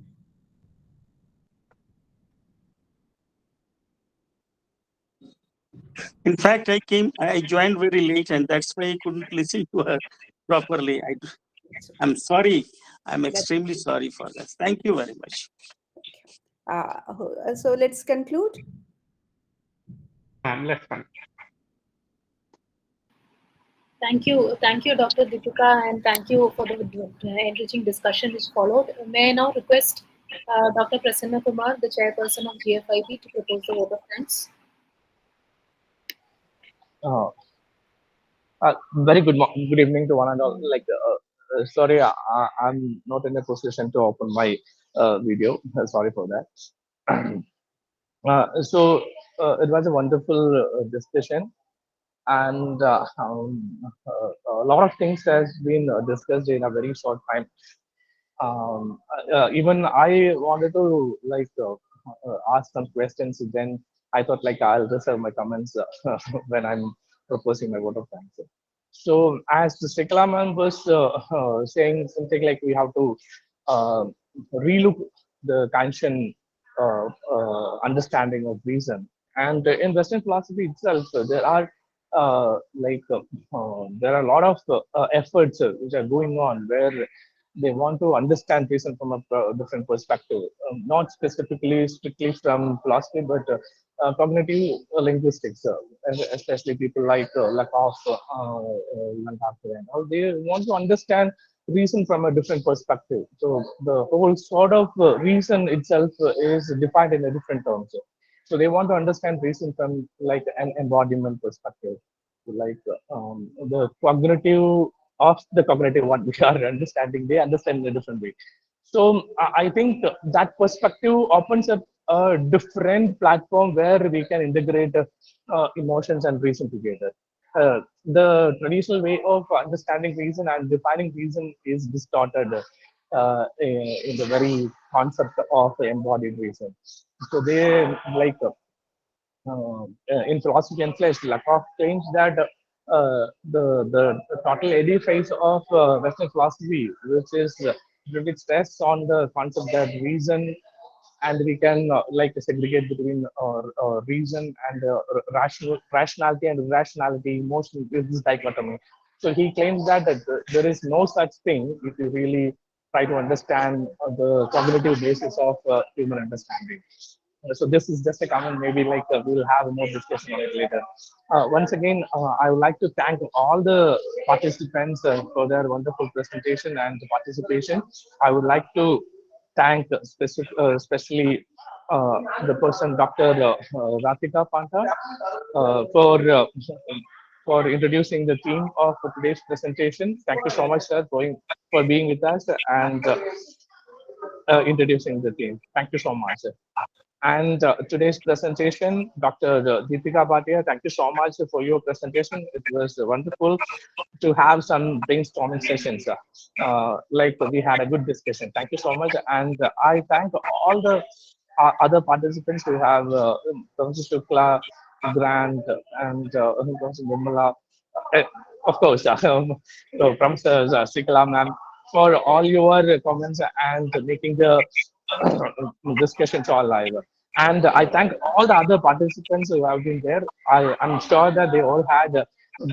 In fact, I joined very late, and that's why I couldn't listen to her properly. That's okay. I'm sorry. I'm That's extremely sorry for that. Thank you very much. so let's conclude. Let's come. Thank you, Dr. Dipika, and thank you for the enriching discussion which followed. May I now request Dr. Prasanna Kumar, the chairperson of GFYP, to propose the vote of thanks. Uh, Very good evening to one and all. Sorry, I'm not in a position to open my video. Sorry for that. It was a wonderful discussion, and a lot of things has been discussed in a very short time. Even I wanted to ask some questions. Then I thought like I'll reserve my comments when I'm proposing my vote of thanks. So as the Sticklaman was saying something like we have to uh, relook the Kantian understanding of reason. And in Western philosophy itself, there are a lot of efforts which are going on where they want to understand reason from a different perspective, not specifically strictly from philosophy, but cognitive linguistics, especially people like Lakoff, Lancaster, and all. They want to understand reason from a different perspective. So the whole sort of reason itself is defined in a different terms. So they want to understand reason from like an embodiment perspective, like the cognitive of the cognitive one we are understanding. They understand in a different way. So I think that perspective opens up a different platform where we can integrate emotions and reason together. The traditional way of understanding reason and defining reason is distorted in the very concept of embodied reason. So they like in philosophy and flesh, Lakoff claims that the total edifice of Western philosophy, which is really stress on the concept that reason, and we can segregate between reason and rationality and irrationality, emotion, this dichotomy. So he claims that there is no such thing if you really try to understand the cognitive basis of human understanding. So this is just a comment. Maybe we'll have more discussion on it later. Once again, I would like to thank all the participants for their wonderful presentation and participation. I would like to thank especially the person, Dr. Ratika Panta, for introducing the theme of today's presentation. Thank you so much, sir, for being with us and introducing the theme. Thank you so much, sir. And today's presentation, Dr. Dipika Bhatia, thank you so much for your presentation. It was wonderful to have some brainstorming sessions. Like we had a good discussion. Thank you so much. And I thank all the other participants who have Professor Shukla, Grant, and Professor Bumala. Uh, of course, Professor Sikala ma'am, for all your comments and making the discussions all live. And I thank all the other participants who have been there. I'm sure that they all had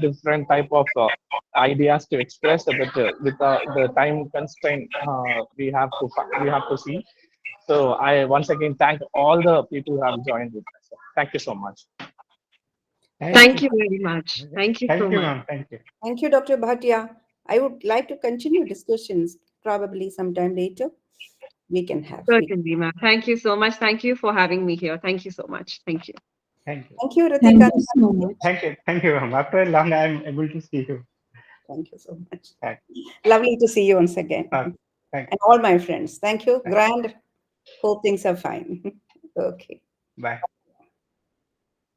different type of ideas to express, but with the time constraint, we have to see. So I once again thank all the people who have joined with us. Thank you so much. Thank you very much. Thank you so Thank you, much. ma'am. Thank you. Thank you, Dr. Bhatia. I would like to continue discussions probably sometime later. We can have. Certainly, ma'am. Thank you so much. Thank you for having me here. Thank you so much. Thank you. Thank you. Thank you, Thank Ritika. you so much. Thank you, ma'am. After a long, I'm able to see you. Thank you so much. Thank Lovely to see you once again. thank And all my friends. Thank you. Thank- Grand. Hope things are fine. Okay. Bye.